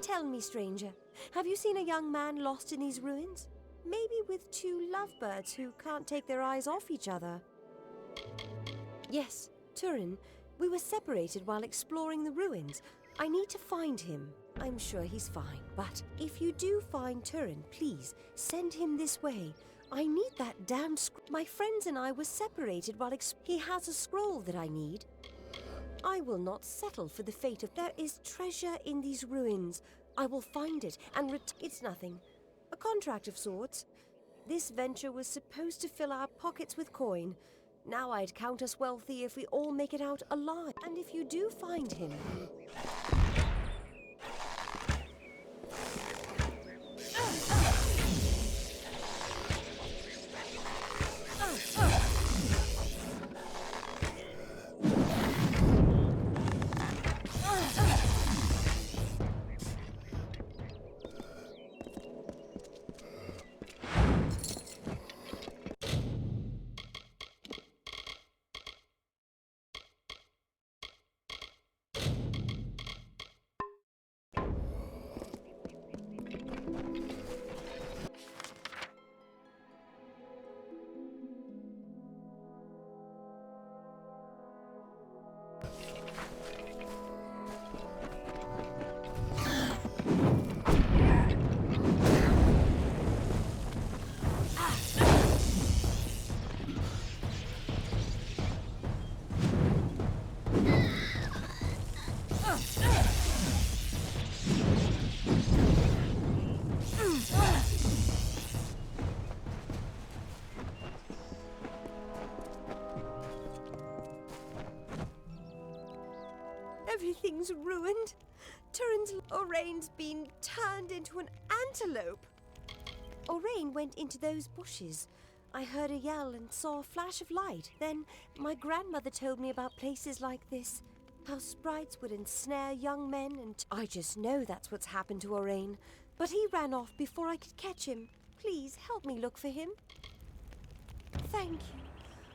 Tell me, stranger, have you seen a young man lost in these ruins? Maybe with two lovebirds who can't take their eyes off each other. Yes, Turin. We were separated while exploring the ruins. I need to find him. I'm sure he's fine, but if you do find Turin, please send him this way. I need that damn scroll. My friends and I were separated while he has a scroll that I need. I will not settle for the fate of... There is treasure in these ruins. I will find it and it's nothing. A contract of sorts. This venture was supposed to fill our pockets with coin. Now I'd count us wealthy if we all make it out alive. And if you do find him... Everything's ruined. Turin's Orain's been turned into an antelope. Orain went into those bushes. I heard a yell and saw a flash of light. Then my grandmother told me about places like this. How sprites would ensnare young men, and I just know that's what's happened to Orain. But he ran off before I could catch him. Please help me look for him. Thank you.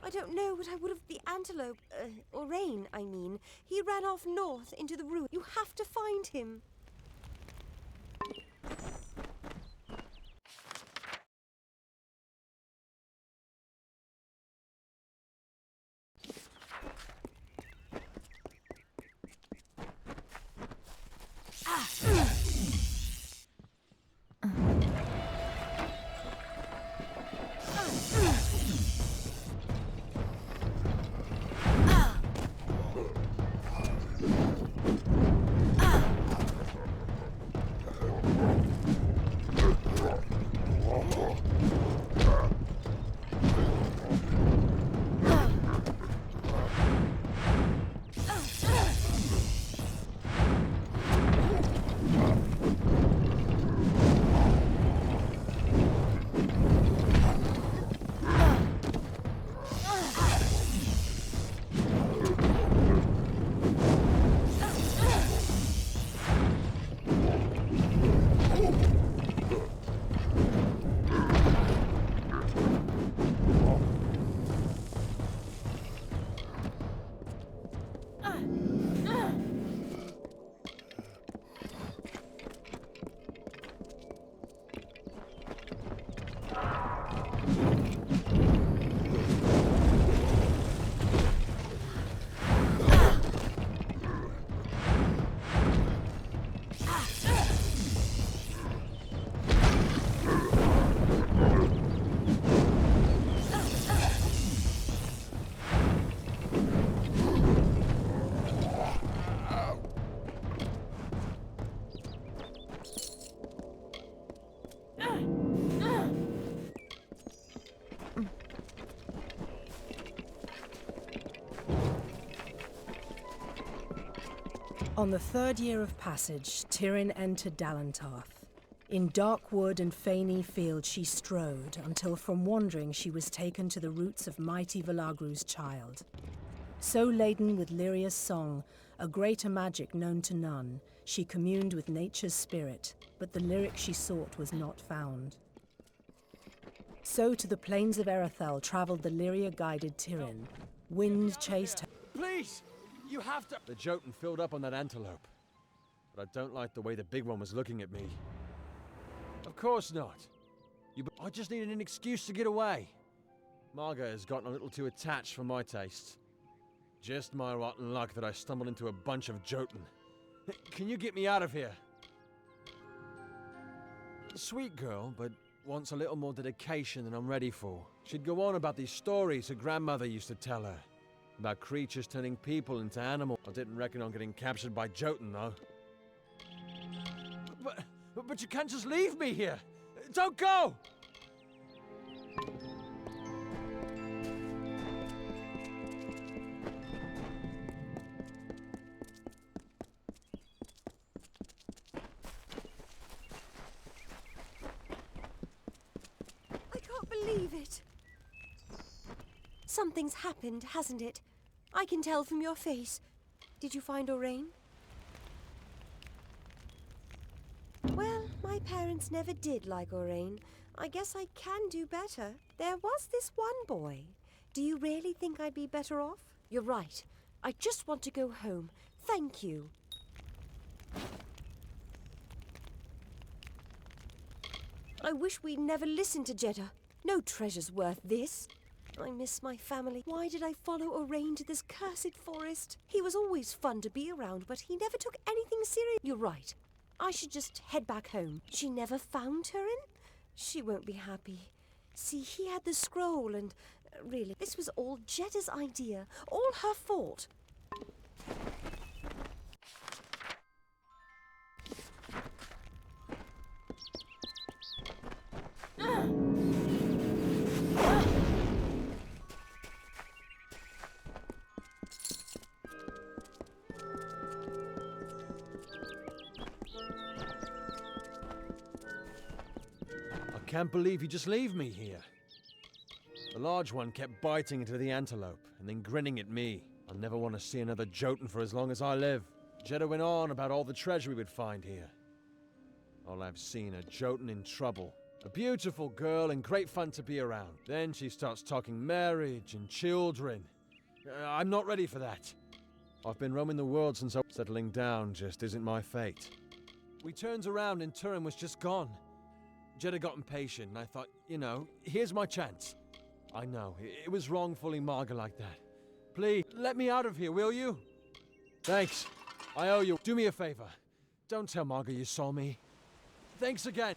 I don't know what I would have... The antelope, Orain, I mean. He ran off north into the ruin. You have to find him. On the third year of passage, Tyrion entered Dalantarth. In dark wood and fany field she strode, until from wandering she was taken to the roots of mighty Velagru's child. So laden with Lyria's song, a greater magic known to none, she communed with nature's spirit, but the lyric she sought was not found. So to the plains of Erethel travelled the Lyria-guided Tyrion. Wind chased her. Please! You have to— The Jotun filled up on that antelope. But I don't like the way the big one was looking at me. Of course not. I just needed an excuse to get away. Marga has gotten a little too attached for my taste. Just my rotten luck that I stumbled into a bunch of Jotun. Can you get me out of here? Sweet girl, but wants a little more dedication than I'm ready for. She'd go on about these stories her grandmother used to tell her. About creatures turning people into animals. I didn't reckon on getting captured by Jotun, though. But you can't just leave me here! Don't go! I can't believe it. Something's happened, hasn't it? I can tell from your face. Did you find Orain? Well, my parents never did like Orain. I guess I can do better. There was this one boy. Do you really think I'd be better off? You're right. I just want to go home. Thank you. I wish we'd never listened to Jeddah. No treasure's worth this. I miss my family. Why did I follow Orain to this cursed forest? He was always fun to be around, but he never took anything serious. You're right. I should just head back home. She never found Turin? She won't be happy. See, he had the scroll and... really, this was all Jeddah's idea. All her fault. I can't believe you just leave me here. The large one kept biting into the antelope and then grinning at me. I'll never want to see another Jotun for as long as I live. Jeddah went on about all the treasure we would find here. All I've seen are Jotun in trouble. A beautiful girl and great fun to be around. Then she starts talking marriage and children. I'm not ready for that. I've been roaming the world since settling down just isn't my fate. We turned around and Turin was just gone. Jeddah got impatient and I thought, you know, here's my chance. I know, it was wrong fooling Marga like that. Please, let me out of here, will you? Thanks. I owe you. Do me a favor. Don't tell Marga you saw me. Thanks again.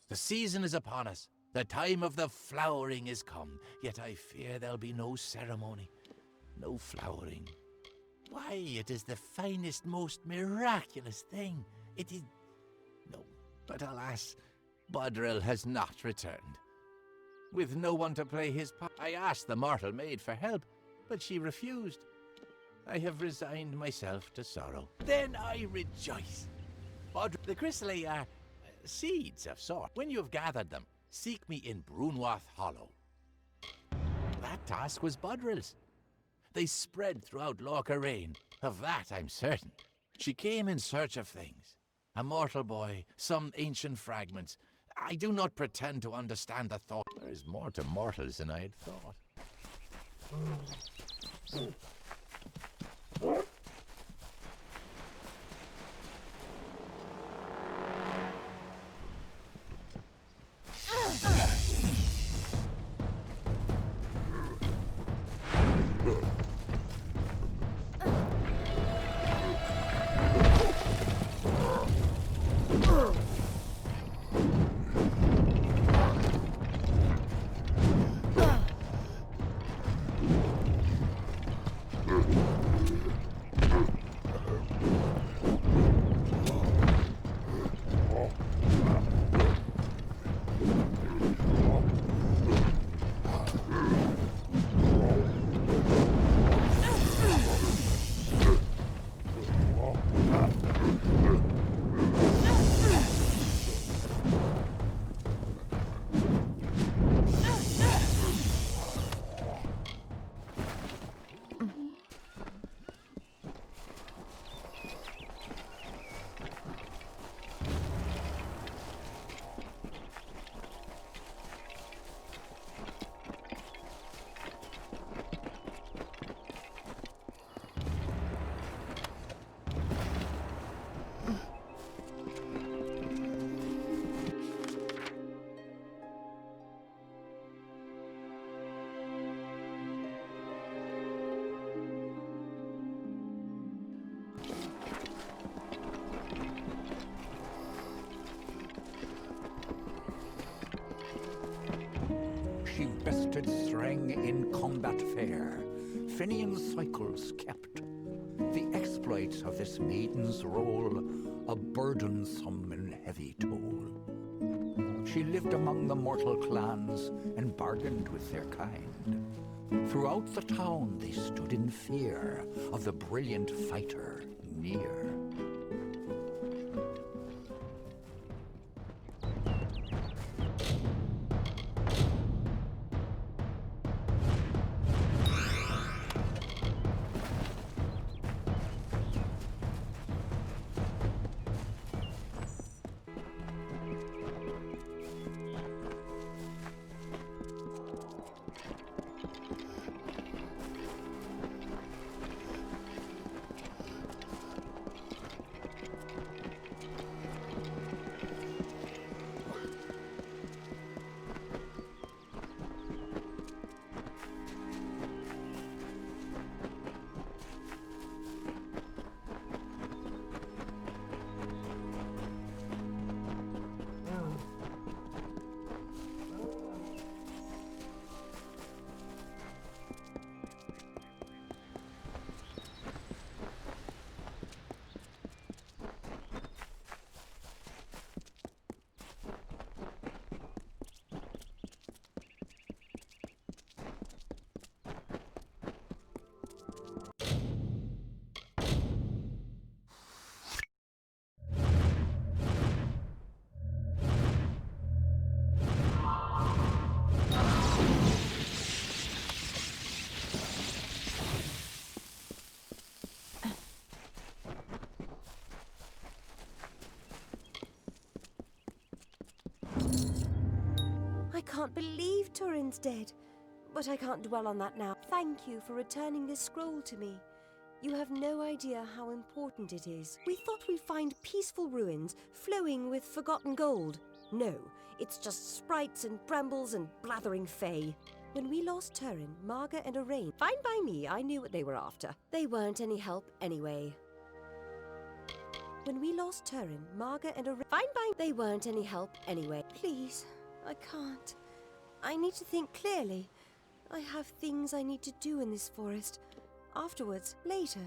The season is upon us. The time of the flowering is come. Yet I fear there'll be no ceremony, no flowering. Why, it is the finest, most miraculous thing. It is... No, but alas, Bodril has not returned. with no one to play his part. I asked the mortal maid for help, but she refused. I have resigned myself to sorrow. Then I rejoice. The chrysalis are seeds of sort. When you have gathered them, seek me in Brunwath Hollow. That task was Bodril's. They spread throughout Loch Arain. Of that I'm certain. She came in search of things. A mortal boy, some ancient fragments. I do not pretend to understand the thought. There is more to mortals than I had thought. She bested Threng in combat fair, Finian cycles kept. The exploits of this maiden's role, a burdensome and heavy toll. She lived among the mortal clans and bargained with their kind. Throughout the town they stood in fear of the brilliant fighter near. I can't believe Turin's dead. But I can't dwell on that now. Thank you for returning this scroll to me. You have no idea how important it is. We thought we'd find peaceful ruins flowing with forgotten gold. No, it's just sprites and brambles and blathering fae. When we lost Turin, Marga and Arain, fine by me, I knew what they were after. They weren't any help anyway. When we lost Turin, Marga and Arain, fine by they weren't any help anyway. Please, I can't. I need to think clearly. I have things I need to do in this forest. Afterwards, later.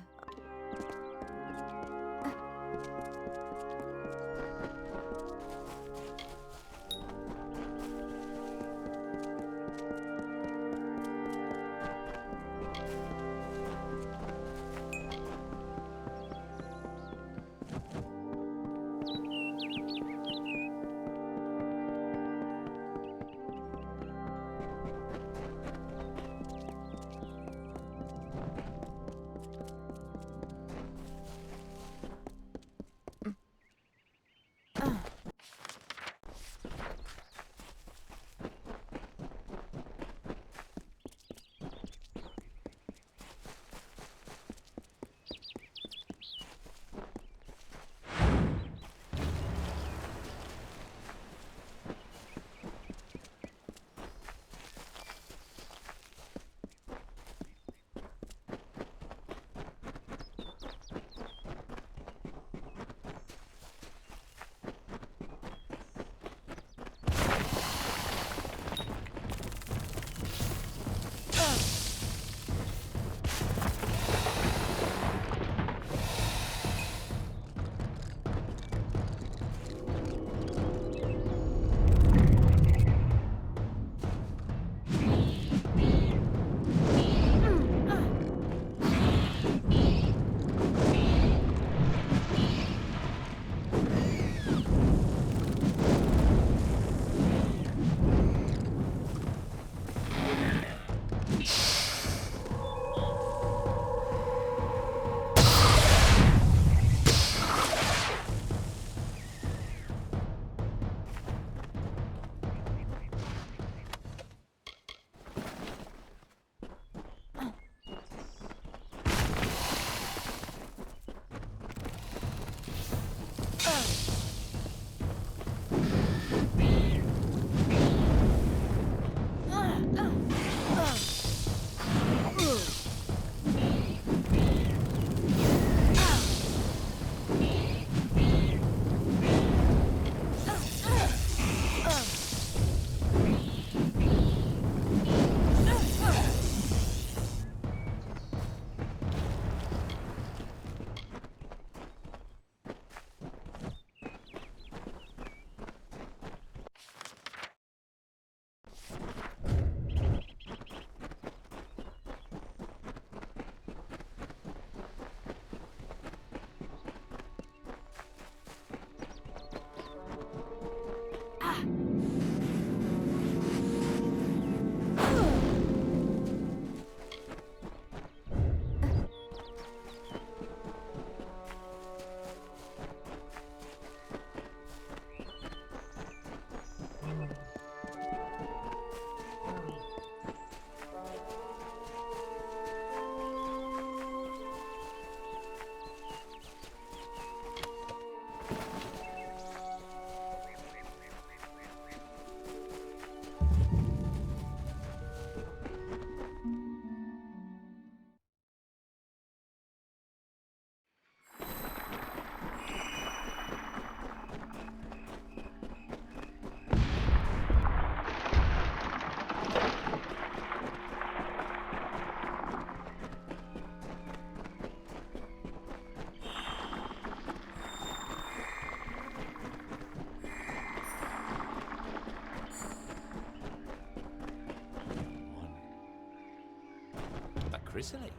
chrysalis.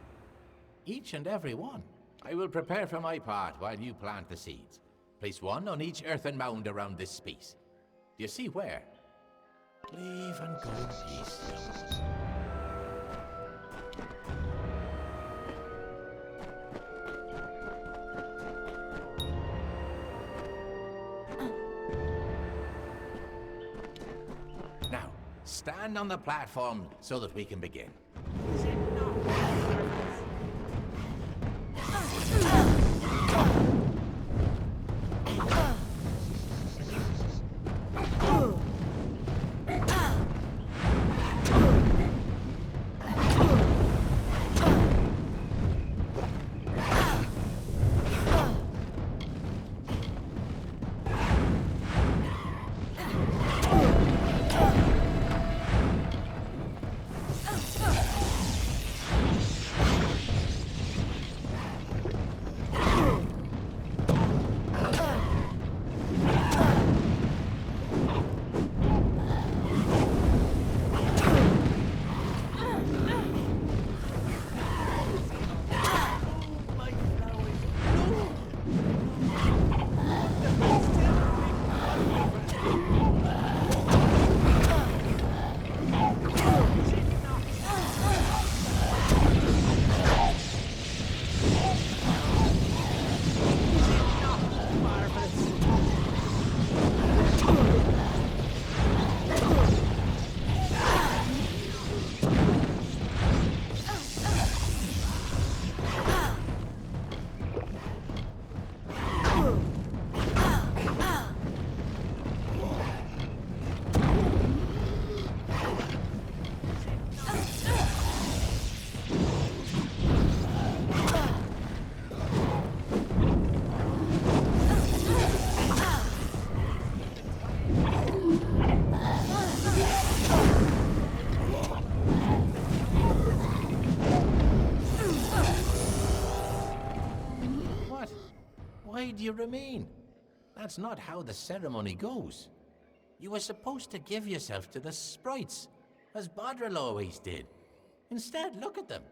Each and every one. I will prepare for my part while you plant the seeds. Place one on each earthen mound around this space. Do you see where? Leave and go in peace. Now, stand on the platform so that we can begin. Why do you remain? That's not how the ceremony goes. You were supposed to give yourself to the sprites, as Bodril always did. Instead, look at them.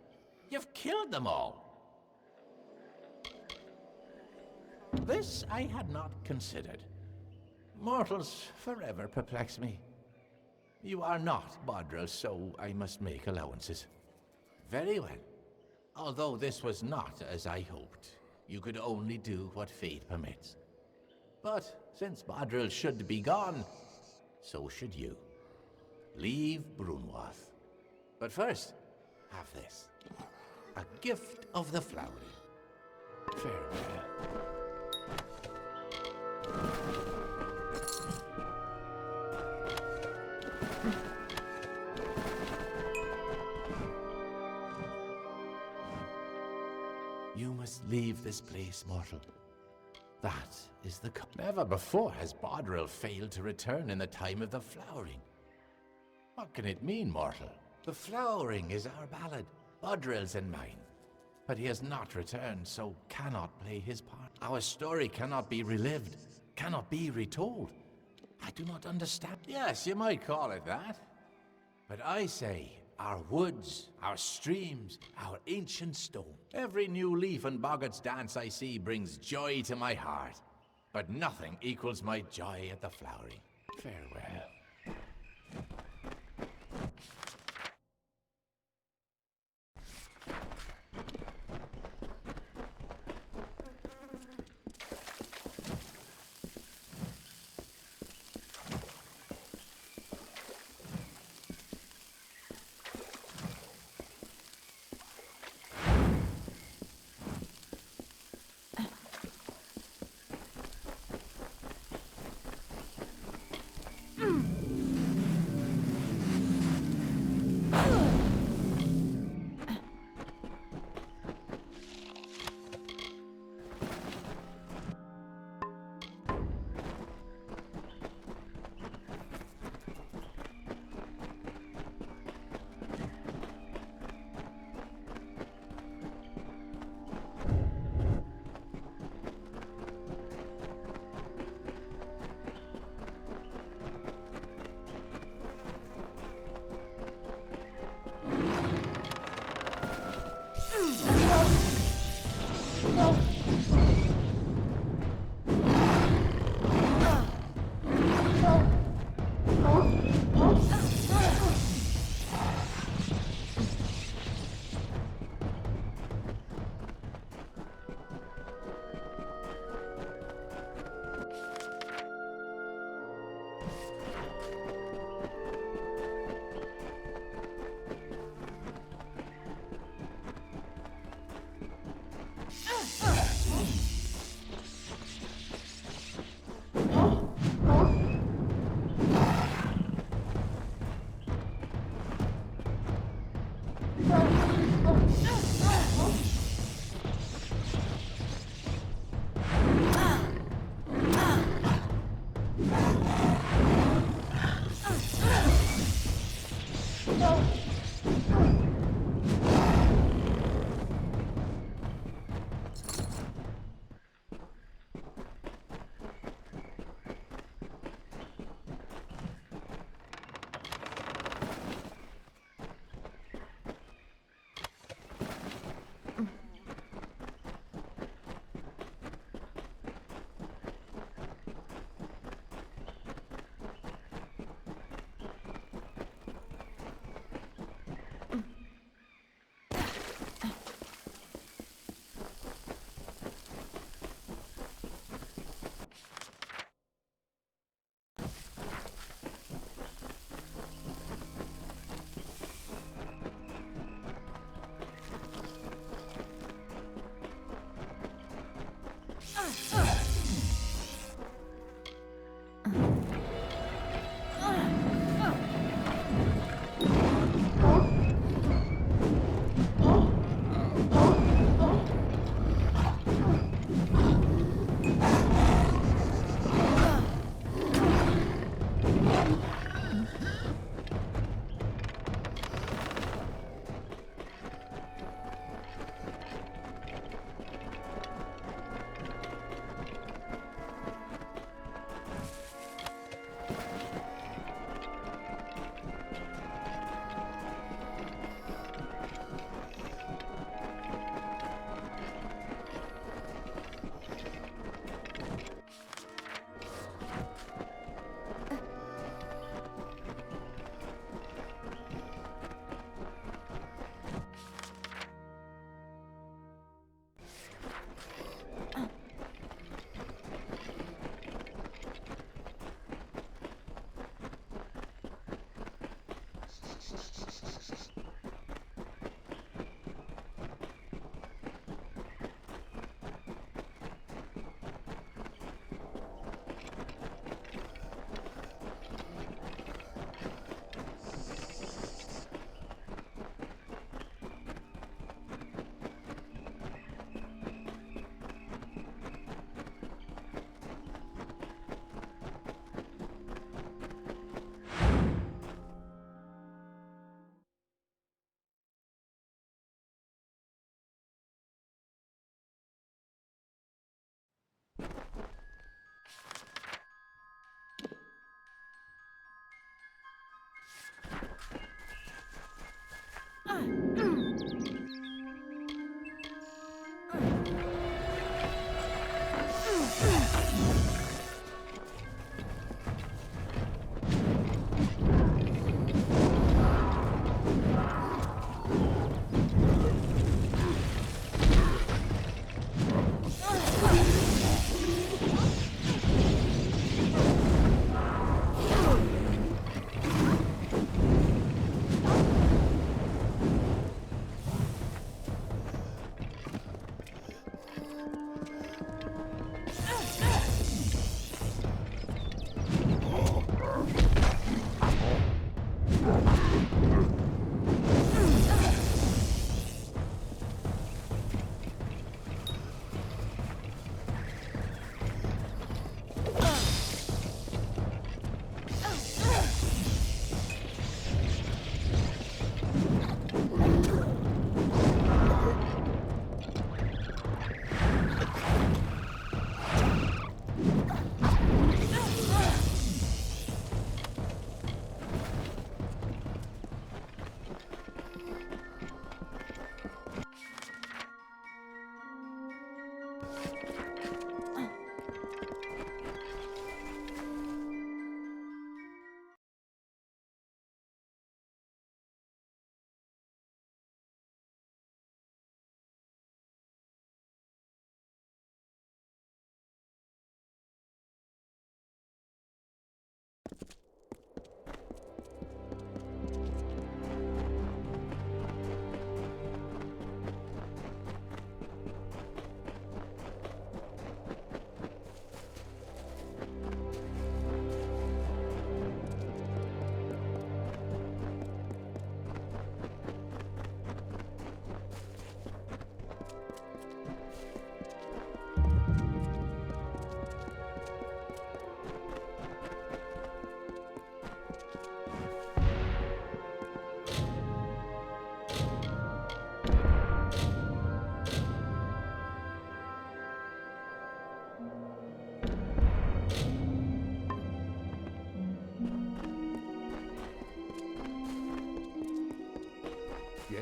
You've killed them all. This I had not considered. Mortals forever perplex me. You are not Bodril, so I must make allowances. Very well. Although this was not as I hoped. You could only do what fate permits. But since Bodril should be gone, so should you. Leave Brunwath. But first, have this. A gift of the flowering. Farewell. You must leave this place, mortal. That is the Never before has Bodril failed to return in the time of the flowering. What can it mean, mortal? The flowering is our ballad, Bodril's and mine. But he has not returned, so cannot play his part. Our story cannot be relived, cannot be retold. I do not understand. Yes, you might call it that. But I say, our woods, our streams, our ancient stone. Every new leaf and boggart's dance I see brings joy to my heart. But nothing equals my joy at the flowering. Farewell.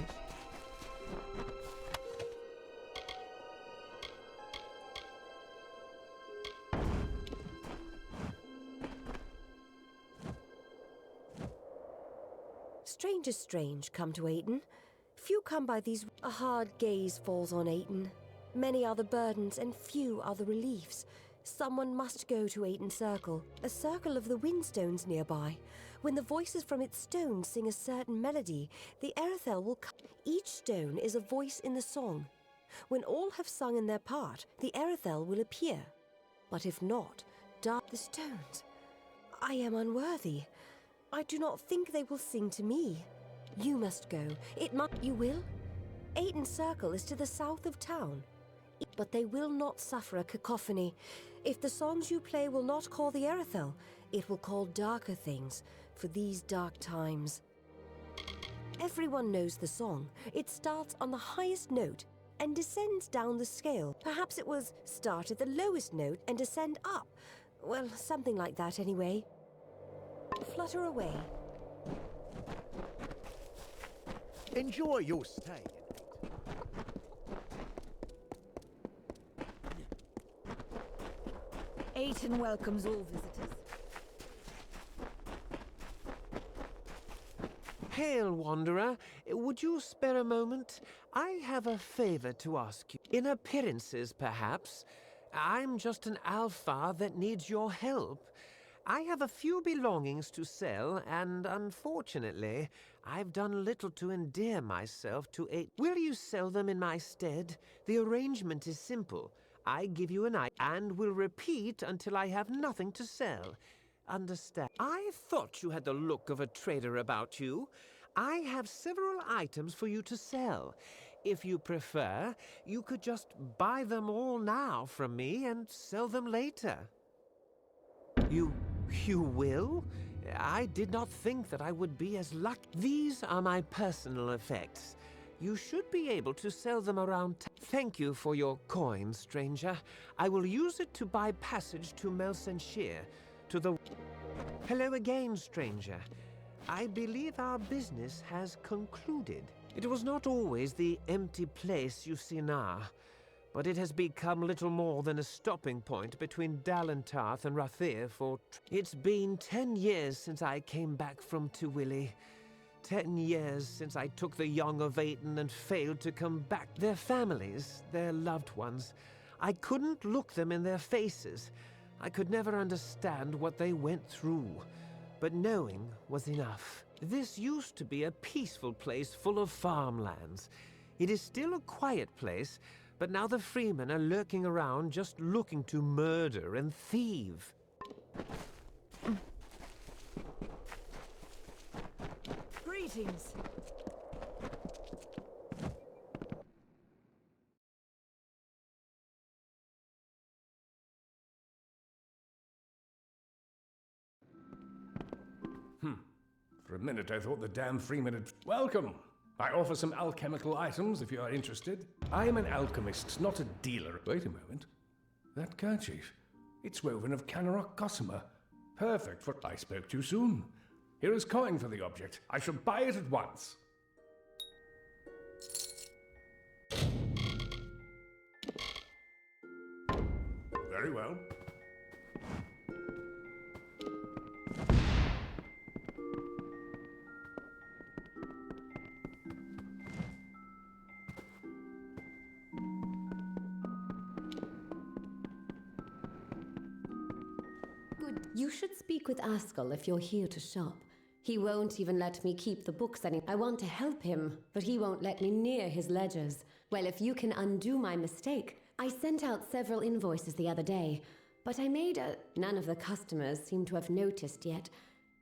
Yes? Strangers strange come to Ayton. Few come by these. A hard gaze falls on Ayton. Many are the burdens and few are the reliefs. Someone must go to Ayton Circle, a circle of the windstones nearby. When the voices from its stones sing a certain melody, the Erethel will come. Each stone is a voice in the song. When all have sung in their part, the Erethel will appear. But if not, dark the stones. I am unworthy. I do not think they will sing to me. You must go. You will? Ayton Circle is to the south of town. But they will not suffer a cacophony. If the songs you play will not call the Erethel, it will call darker things for these dark times. Everyone knows the song. It starts on the highest note and descends down the scale. Perhaps it was start at the lowest note and descend up. Well, something like that anyway. Flutter away. Enjoy your stay. Ayton welcomes all visitors. Hail, Wanderer. Would you spare a moment? I have a favor to ask you. In appearances, perhaps. I'm just an alpha that needs your help. I have a few belongings to sell, and unfortunately, I've done little to endear myself to a... Will you sell them in my stead? The arrangement is simple. I give you an item and will repeat until I have nothing to sell. Understand? I thought you had the look of a trader about you. I have several items for you to sell. If you prefer, you could just buy them all now from me and sell them later. You will? I did not think that I would be as lucky. These are my personal effects. You should be able to sell them around Thank you for your coin, stranger. I will use it to buy passage to Melsenshire, to the... Hello again, stranger. I believe our business has concluded. It was not always the empty place you see now, but it has become little more than a stopping point between Dalentarth and Rathir for... It's been 10 years since I came back from Tywilly. 10 years since I took the young of Ayton and failed to come back. Their families, their loved ones, I couldn't look them in their faces. I could never understand what they went through, but knowing was enough. This used to be a peaceful place full of farmlands. It is still a quiet place, but now the freemen are lurking around just looking to murder and thieve. Greetings. For a minute I thought the damn freeman had... Welcome! I offer some alchemical items if you are interested. I am an alchemist, not a dealer. Wait a moment. That kerchief. It's woven of Canarok gossamer. Perfect for... I spoke too soon. Here is coin for the object. I shall buy it at once. Very well. Good. You should speak with Askell if you're here to shop. He won't even let me keep the books any. I want to help him, but he won't let me near his ledgers. Well, if you can undo my mistake, I sent out several invoices the other day, but I made a... None of the customers seem to have noticed yet.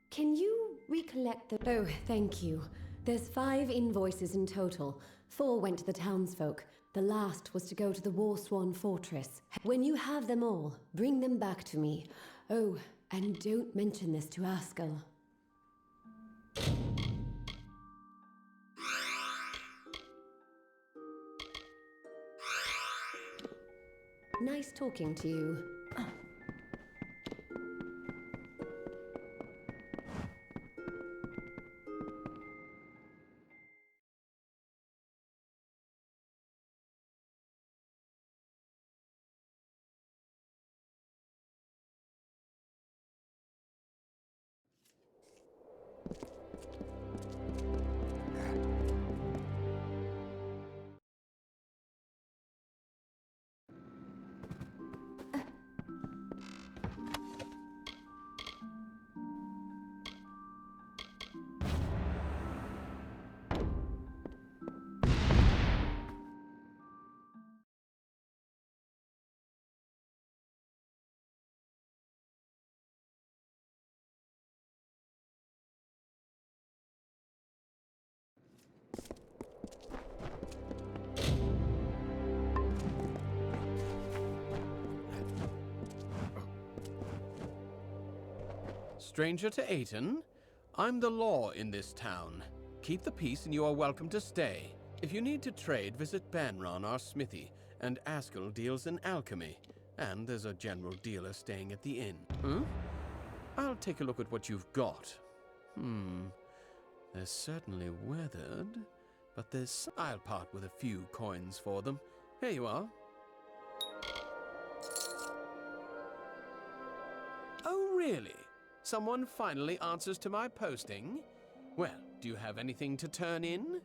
Can you recollect the... Oh, thank you. There's 5 invoices in total. 4 went to the townsfolk. The last was to go to the Warsworn Fortress. When you have them all, bring them back to me. Oh, and don't mention this to Askell. Nice talking to you. stranger to Ayton. I'm the law in this town. Keep the peace and you are welcome to stay. If you need to trade, visit Banron, our smithy, and Askell deals in alchemy. And there's a general dealer staying at the inn. I'll take a look at what you've got. They're certainly weathered, but I'll part with a few coins for them. Here you are. Oh, really? Someone finally answers to my posting? Well, do you have anything to turn in?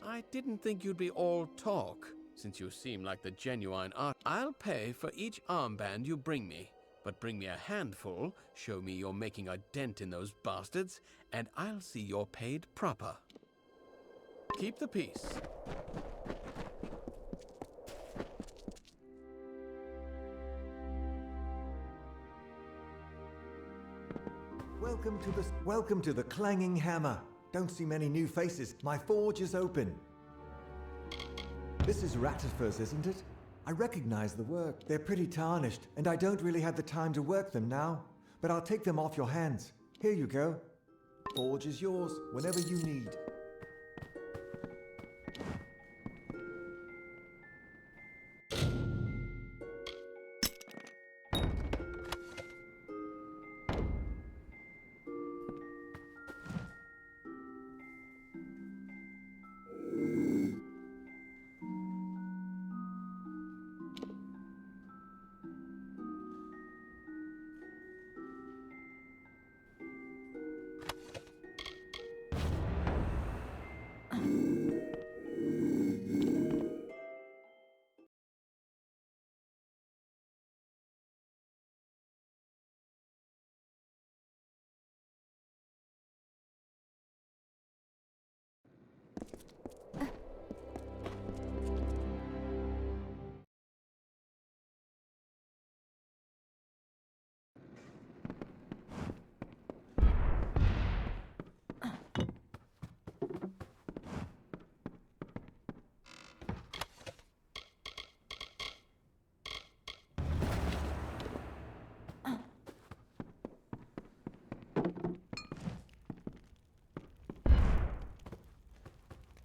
I didn't think you'd be all talk, since you seem like the genuine art. I'll pay for each armband you bring me, but bring me a handful, show me you're making a dent in those bastards, and I'll see you're paid proper. Keep the peace. Welcome to the Clanging Hammer. Don't see many new faces. My forge is open. This is Ratifer's, isn't it? I recognize the work. They're pretty tarnished, and I don't really have the time to work them now. But I'll take them off your hands. Here you go. Forge is yours whenever you need.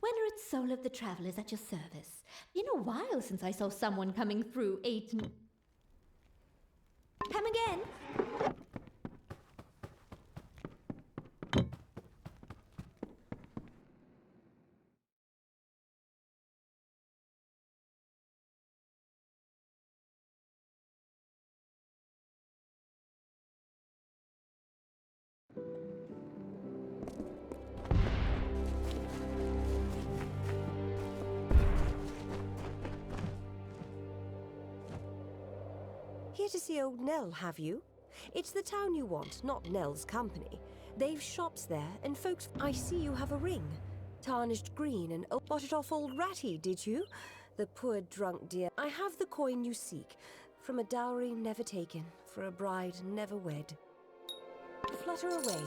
Venerate soul of the travel is at your service. Been a while since I saw someone coming through Ayton. Come again? Here to see old Nell, have you? It's the town you want, not Nell's company. They've shops there, and folks... I see you have a ring. Tarnished green and... Oh, bought it off old Ratty, did you? The poor drunk dear. I have the coin you seek. From a dowry never taken, for a bride never wed. Flutter away.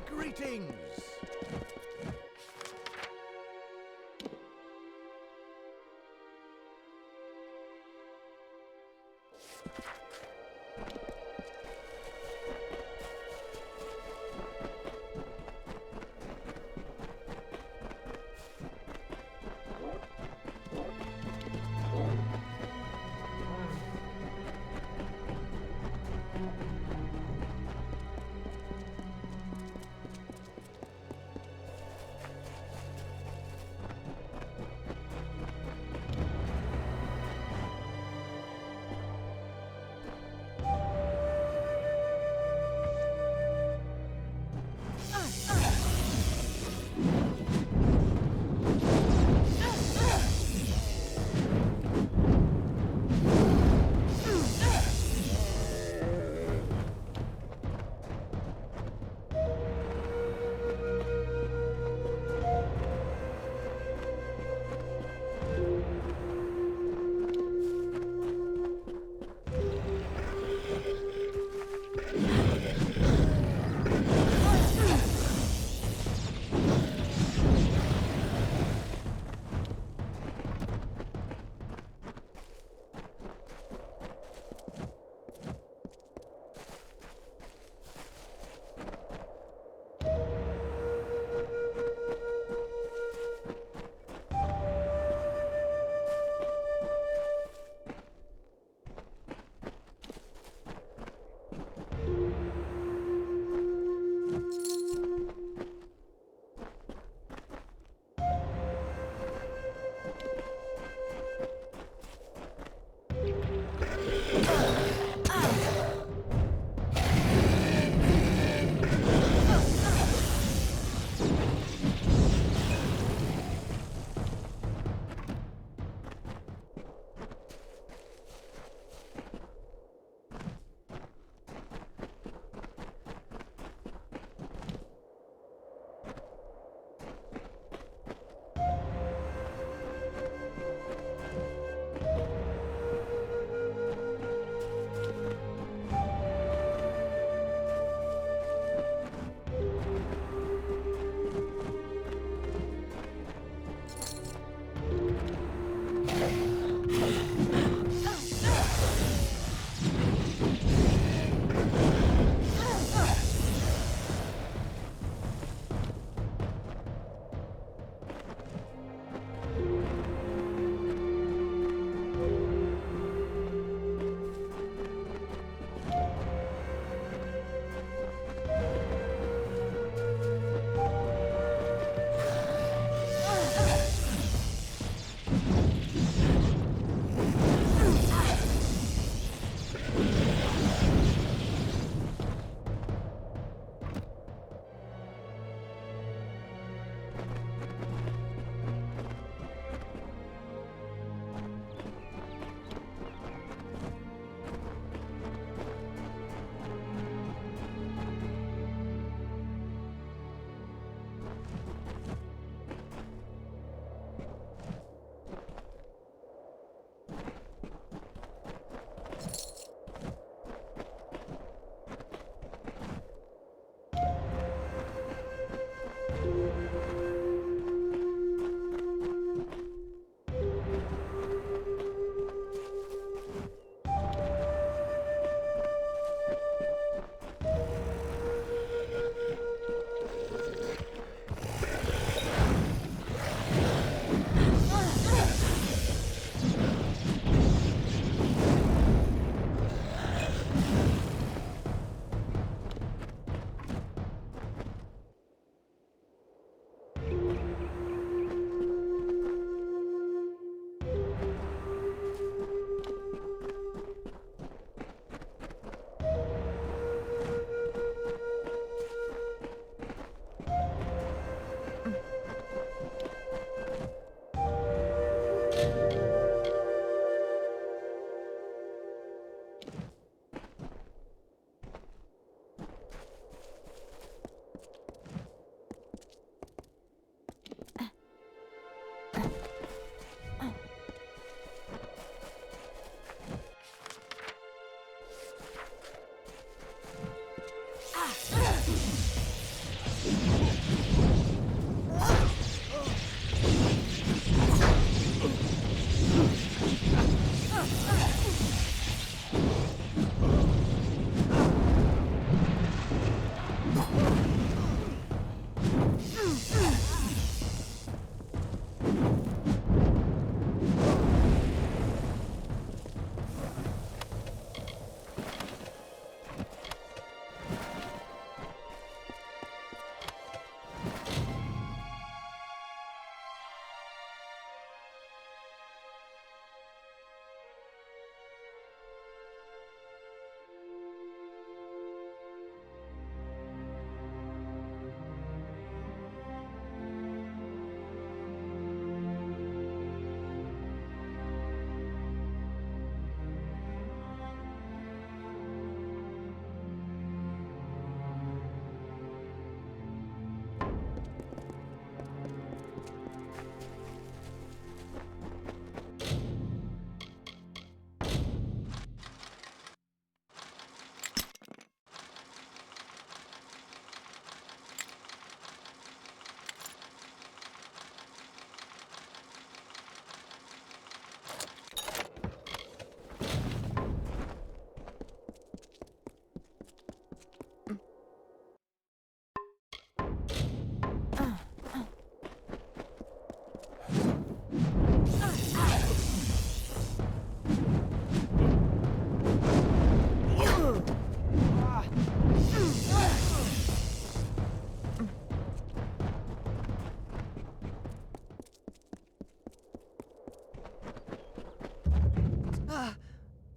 Greetings!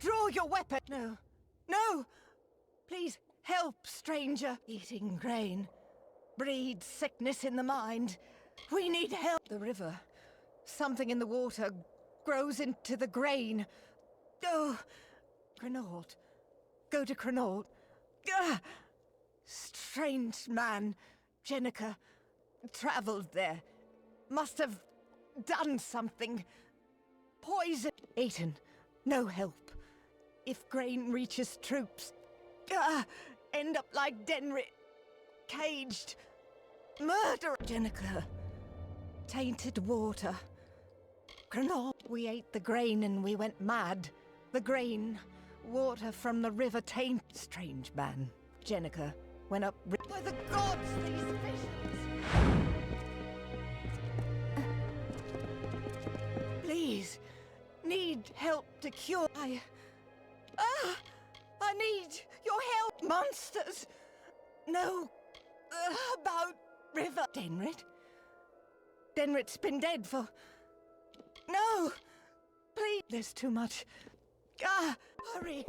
Draw your weapon! No. No! Please help, stranger. Eating grain breeds sickness in the mind. We need help. The river. Something in the water grows into the grain. Oh, Crenault. Go to Crenault. Strange man. Jenica traveled there. Must have done something. Poison. Aiton, no help. If grain reaches troops, end up like Denrit. Caged. Murder. Jenica. Tainted water. Crenault. We ate the grain and we went mad. The grain. Water from the river taint. Strange man. Jenica went up. By the gods, these visions! Please. Need help to cure. I need your help. Monsters. Know about river. Denrit? Denrit's been dead for... No! Please. There's too much. Hurry.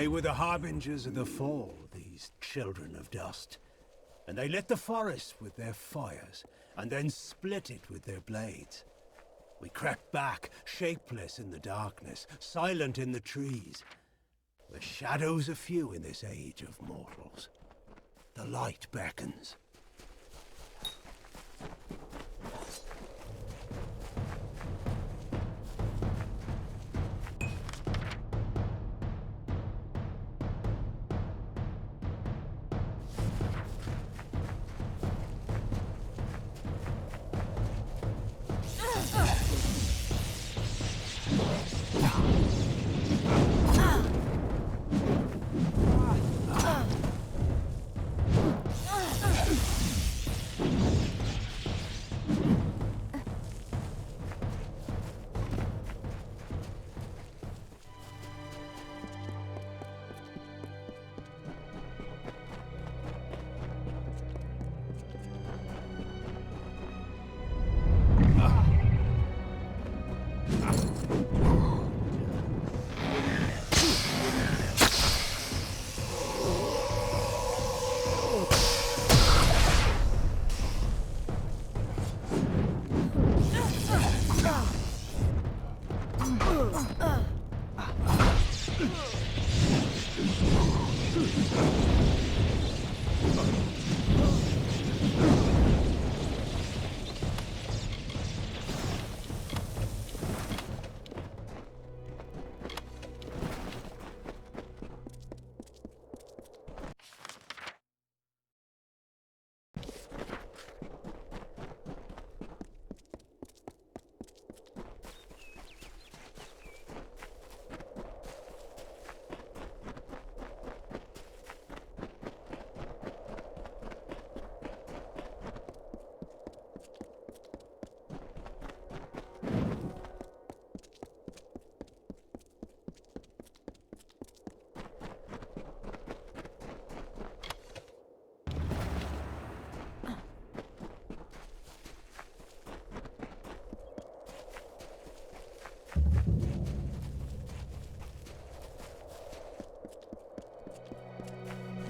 They were the harbingers of the fall, these children of dust. And they lit the forest with their fires, and then split it with their blades. We crept back, shapeless in the darkness, silent in the trees. The shadows are few in this age of mortals. The light beckons.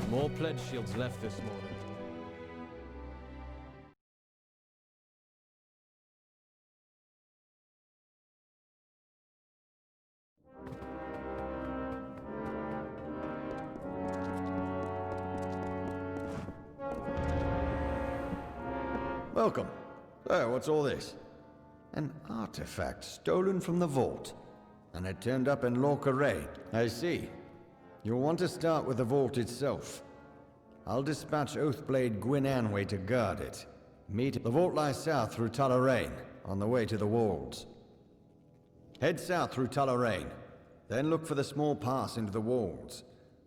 More pledge shields left this morning. Welcome. So, what's all this? An artifact stolen from the vault. And it turned up in Lorca Raid. I see. You'll want to start with the vault itself. I'll dispatch Oathblade Gwyn Anway to guard it. The vault lies south through Tullaraine, on the way to the walls. Head south through Tullaraine, then look for the small pass into the walls.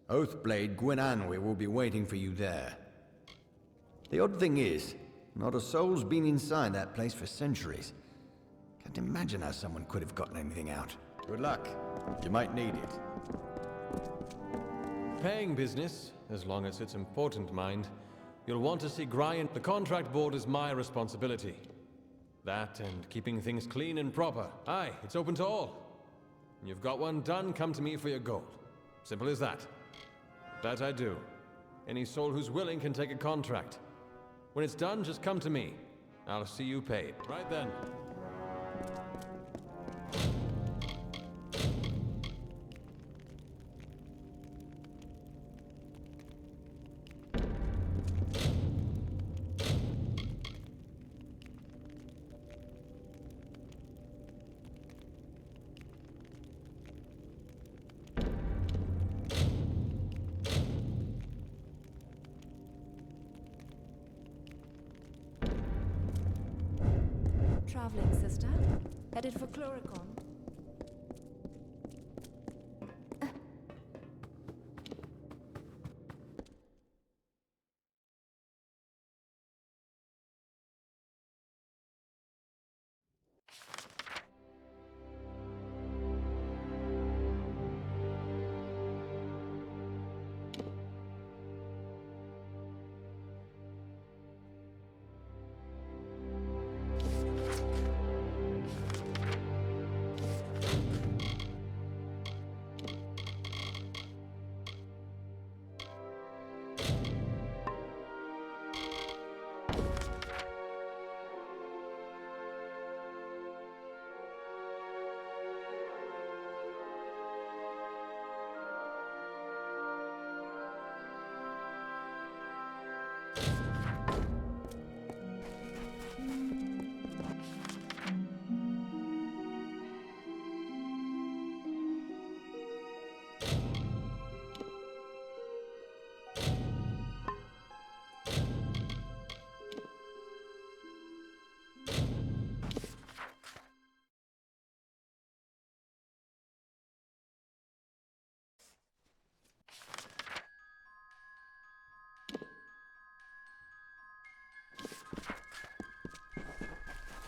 Oathblade Gwyn Anway will be waiting for you there. The odd thing is, not a soul's been inside that place for centuries. Can't imagine how someone could have gotten anything out. Good luck. You might need it. Paying business, as long as it's important, mind. You'll want to see Brian. The contract board is my responsibility. That and keeping things clean and proper. Aye, it's open to all. When you've got one done, come to me for your gold. Simple as that. That I do. Any soul who's willing can take a contract. When it's done, just come to me. I'll see you paid. Right then. Traveling, sister. Headed for Chloricon.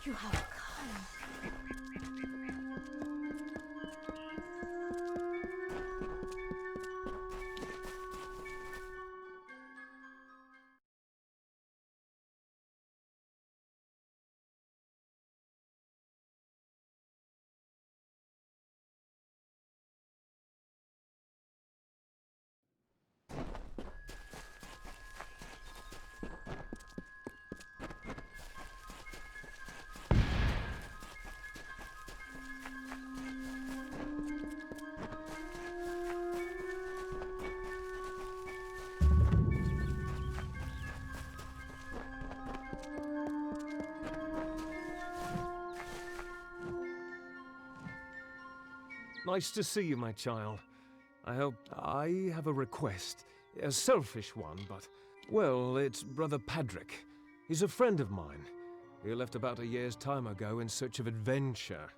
You have come. Nice to see you, my child. I have a request. A selfish one, but... Well, it's Brother Padrick. He's a friend of mine. He left about a year's time ago in search of adventure.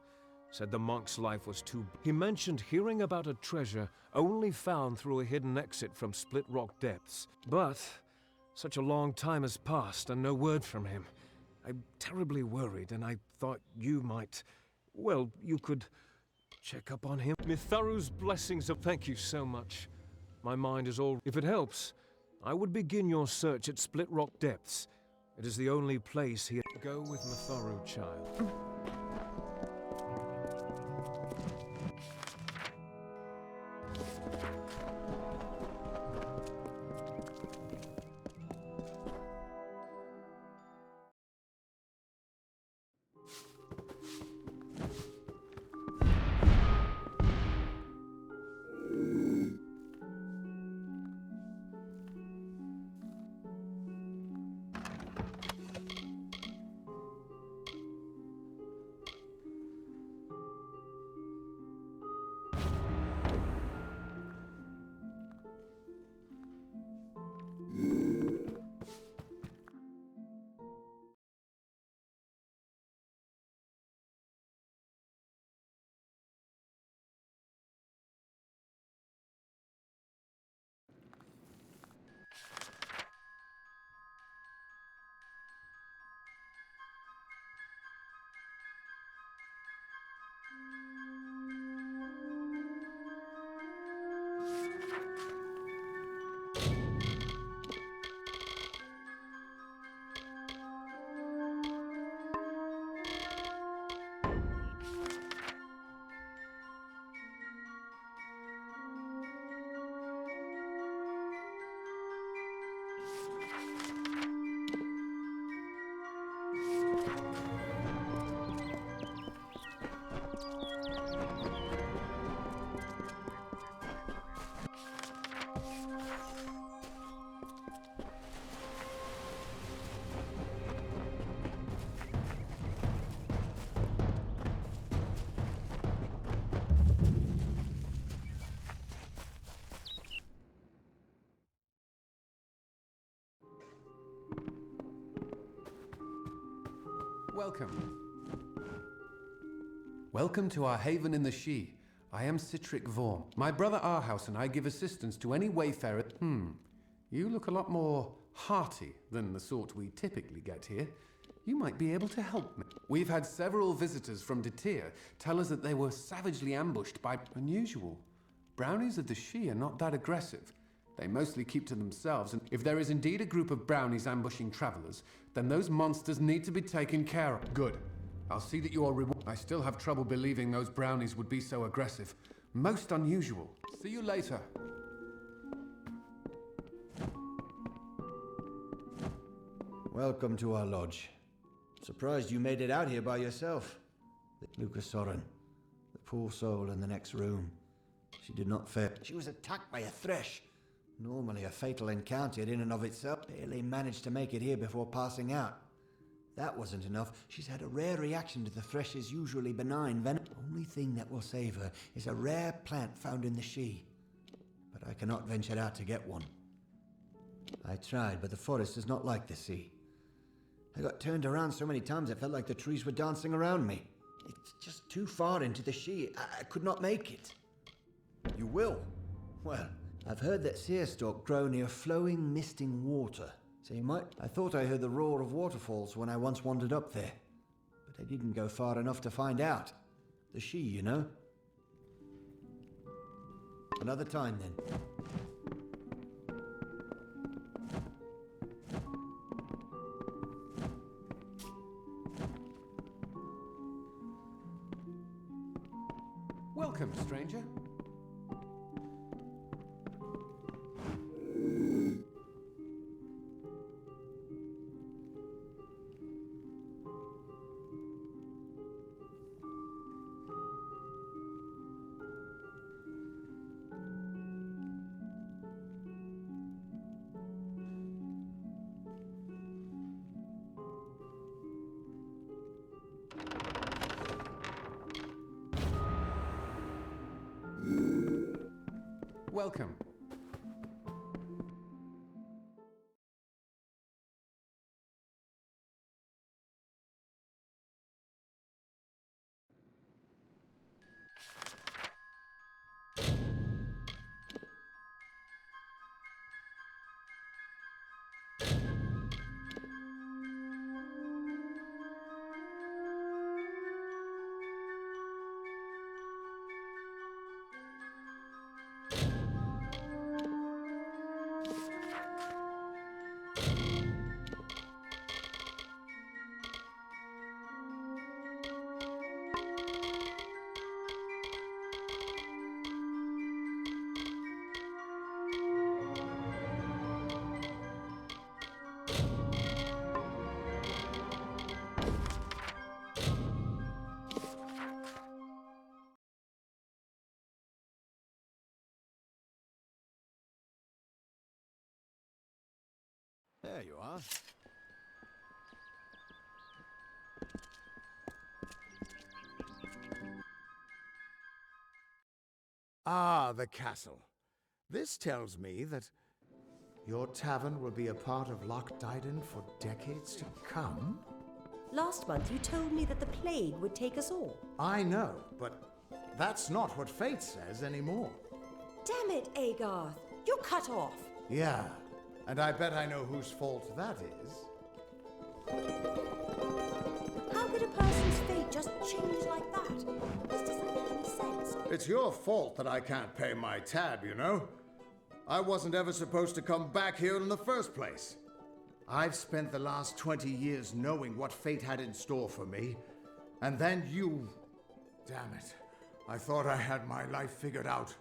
Said the monk's life was too... He mentioned hearing about a treasure only found through a hidden exit from Split Rock Depths. But such a long time has passed and no word from him. I'm terribly worried, and I thought you might... Well, you could... check up on him. Mitharu's blessings of... Thank you so much. My mind is all... If it helps, I would begin your search at Split Rock Depths. It is the only place he... Go with Mitharu, child. Welcome. Welcome to our haven in the She. I am Citric Vorm. My brother Arhaus and I give assistance to any wayfarer. You look a lot more hearty than the sort we typically get here. You might be able to help me. We've had several visitors from Detir tell us that they were savagely ambushed by unusual. Brownies of the She are not that aggressive. They mostly keep to themselves, and if there is indeed a group of brownies ambushing travelers, then those monsters need to be taken care of. Good. I'll see that you are rewarded. I still have trouble believing those brownies would be so aggressive. Most unusual. See you later. Welcome to our lodge. Surprised you made it out here by yourself. Lucas Soren, the poor soul in the next room. She did not fare. She was attacked by a thresh. Normally a fatal encounter in and of itself. Barely managed to make it here before passing out. That wasn't enough. She's had a rare reaction to the thresh's usually benign venom. Only thing that will save her is a rare plant found in the She. But I cannot venture out to get one. I tried, but the forest is not like the sea. I got turned around so many times it felt like the trees were dancing around me. It's just too far into the She. I could not make it. You will? Well, I've heard that seerstalk grow near flowing, misting water. So you might... I thought I heard the roar of waterfalls when I once wandered up there. They didn't go far enough to find out. The she, you know. Another time, then. Welcome, stranger. Welcome. There you are. Ah, the castle. This tells me that your tavern will be a part of Loch Dyden for decades to come? Last month you told me that the plague would take us all. I know, but that's not what fate says anymore. Damn it, Agarth. You're cut off. Yeah, and I bet I know whose fault that is. How could a person's fate just change like that? This doesn't make any sense. It's your fault that I can't pay my tab, you know? I wasn't ever supposed to come back here in the first place. I've spent the last 20 years knowing what fate had in store for me. And then you... Damn it. I thought I had my life figured out.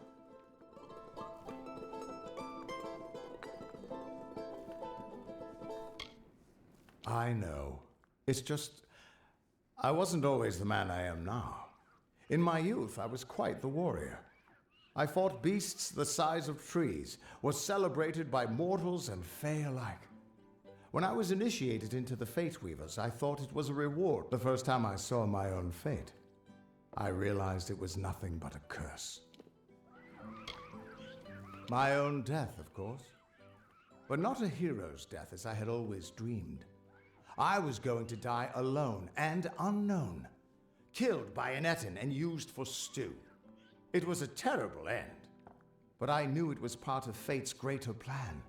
I know. It's just... I wasn't always the man I am now. In my youth, I was quite the warrior. I fought beasts the size of trees, was celebrated by mortals and fae alike. When I was initiated into the Fate Weavers, I thought it was a reward. The first time I saw my own fate, I realized it was nothing but a curse. My own death, of course. But not a hero's death as I had always dreamed. I was going to die alone and unknown, killed by an Etin and used for stew. It was a terrible end, but I knew it was part of fate's greater plan.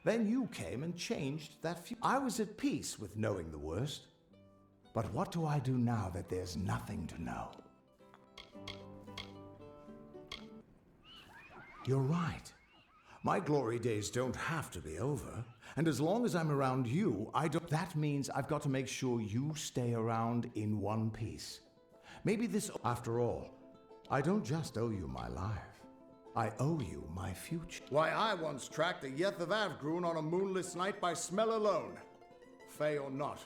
Then you came and changed that I was at peace with knowing the worst. But what do I do now that there's nothing to know? You're right. My glory days don't have to be over. And as long as I'm around you, that means I've got to make sure you stay around in one piece. Maybe this... After all, I don't just owe you my life. I owe you my future. Why, I once tracked a Yeth of Avgrun on a moonless night by smell alone. Fae or not,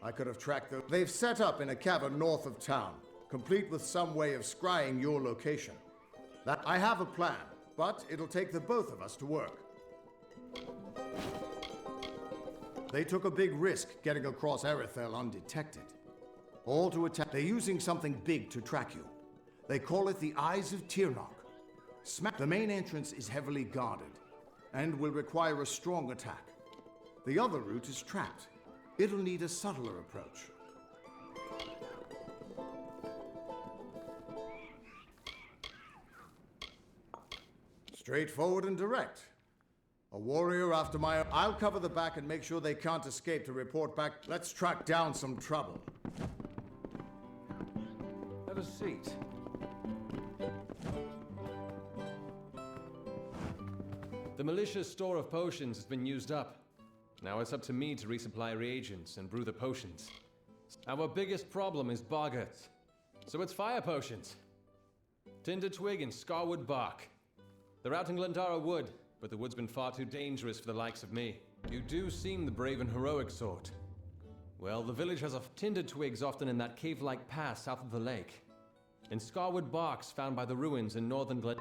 I could have tracked them. They've set up in a cavern north of town, complete with some way of scrying your location. I have a plan, but it'll take the both of us to work. They took a big risk getting across Erethel undetected. All to attack. They're using something big to track you. They call it the Eyes of Tirnoch. The main entrance is heavily guarded, and will require a strong attack. The other route is trapped. It'll need a subtler approach. Straightforward and direct. A warrior after my... I'll cover the back and make sure they can't escape to report back. Let's track down some trouble. Have a seat. The militia's store of potions has been used up. Now it's up to me to resupply reagents and brew the potions. Our biggest problem is boggarts, so it's fire potions. Tinder twig and scarwood bark. They're out in Glendara Wood, but the wood's been far too dangerous for the likes of me. You do seem the brave and heroic sort. Well, the village has tinder twigs often in that cave-like pass south of the lake, and scarwood barks found by the ruins in northern Glen.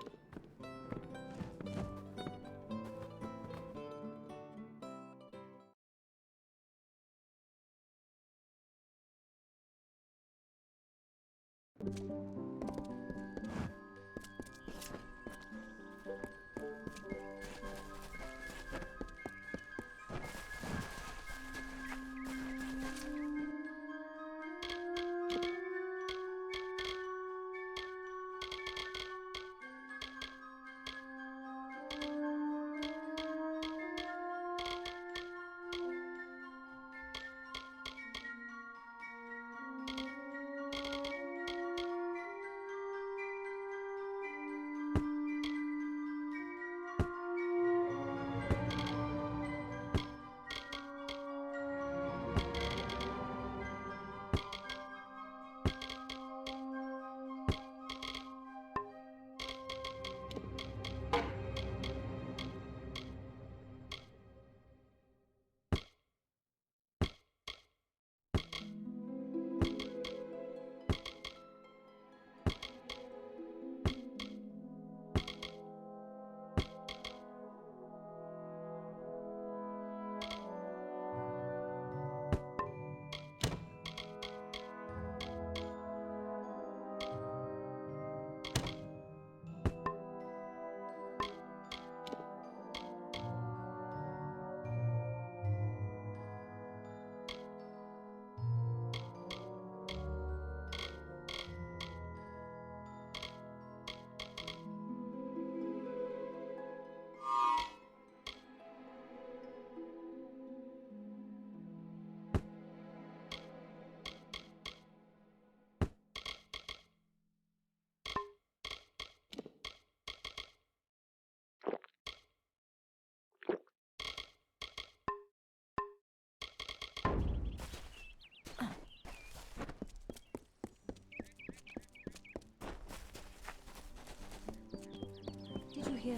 Did you hear?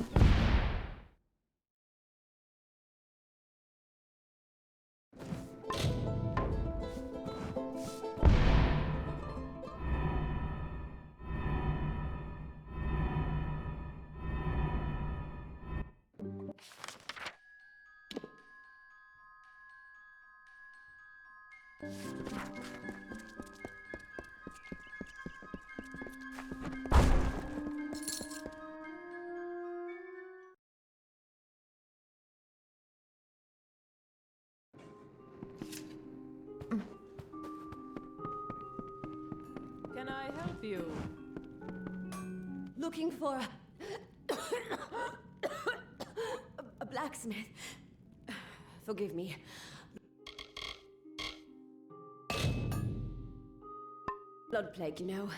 Can I help you? Looking for a blacksmith. Forgive me. Blood plague, you know.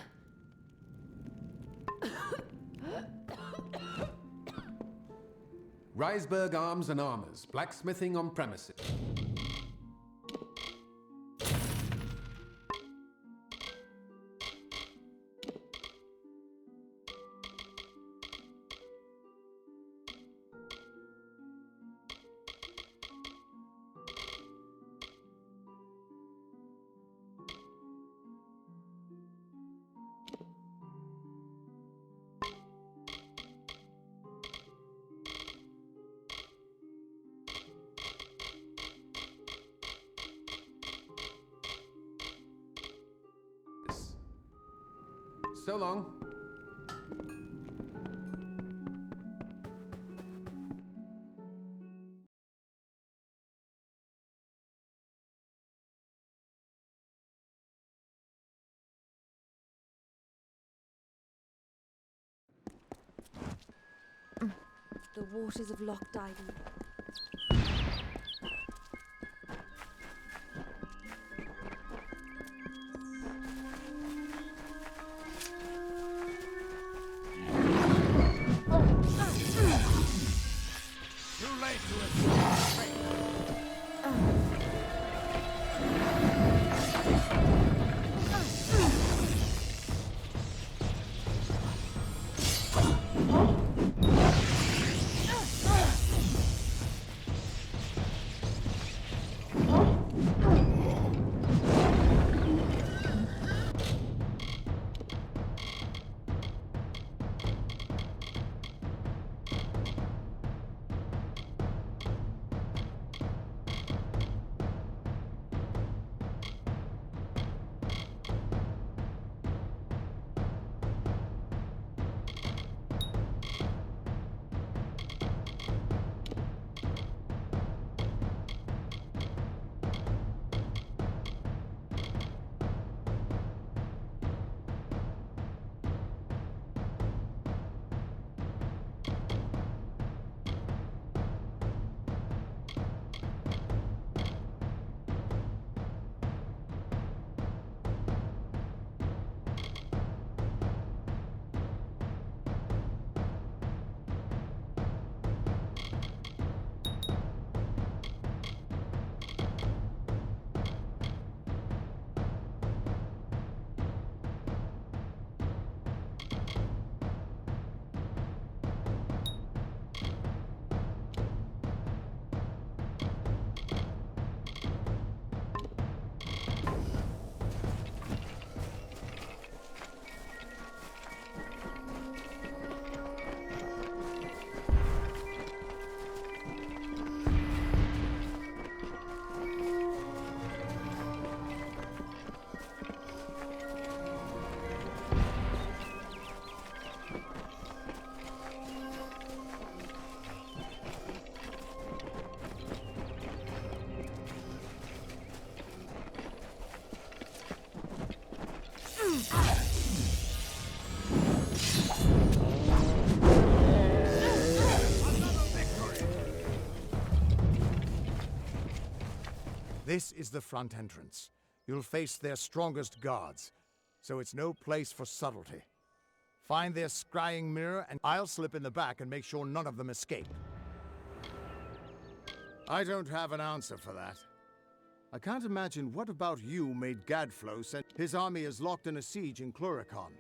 Riseburg Arms and Armors, blacksmithing on premises. So long. The waters of Loch Dyden. This is the front entrance. You'll face their strongest guards, so it's no place for subtlety. Find their scrying mirror, and I'll slip in the back and make sure none of them escape. I don't have an answer for that. I can't imagine what about you made Gadflow send. His army is locked in a siege in Cluricon,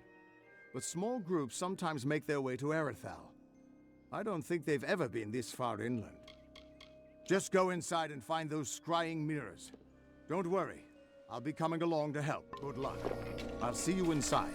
but small groups sometimes make their way to Erithal. I don't think they've ever been this far inland. Just go inside and find those scrying mirrors. Don't worry, I'll be coming along to help. Good luck. I'll see you inside.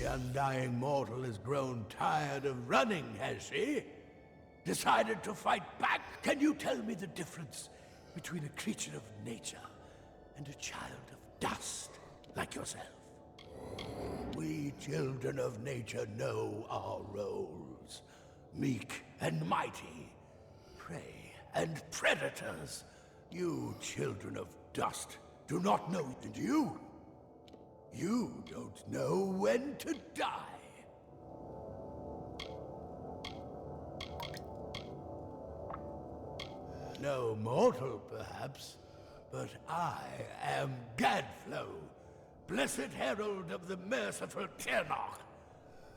Undying mortal has grown tired of running, has he? Decided to fight back? Can you tell me the difference between a creature of nature and a child of dust like yourself? We children of nature know our roles. Meek and mighty, prey and predators. You children of dust do not know it, and you don't know when to die. No mortal, perhaps, But I am Gadflow, blessed herald of the merciful Tyrnach.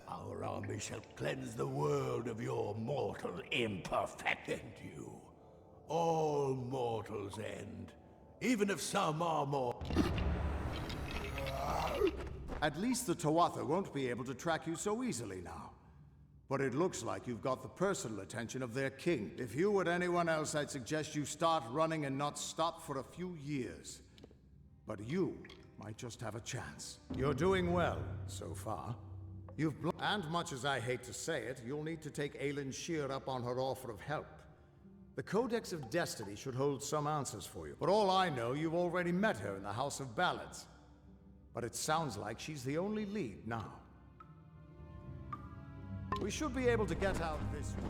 Our army shall cleanse the world of your mortal imperfection. You, all mortals end, even if some are more. At least the Tuatha won't be able to track you so easily now. But it looks like you've got the personal attention of their king. If you were anyone else, I'd suggest you start running and not stop for a few years. But you might just have a chance. You're doing well, so far. And much as I hate to say it, you'll need to take Aelin Shear up on her offer of help. The Codex of Destiny should hold some answers for you. For all I know, you've already met her in the House of Ballads. But it sounds like she's the only lead now. We should be able to get out this way.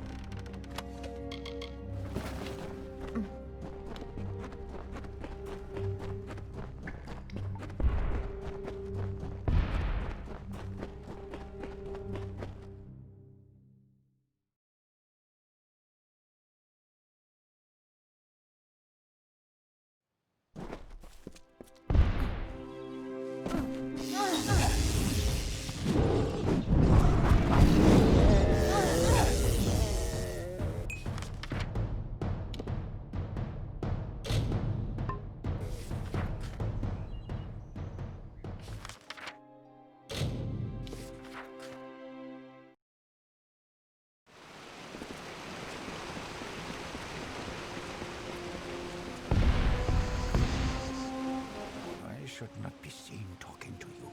I should not be seen talking to you.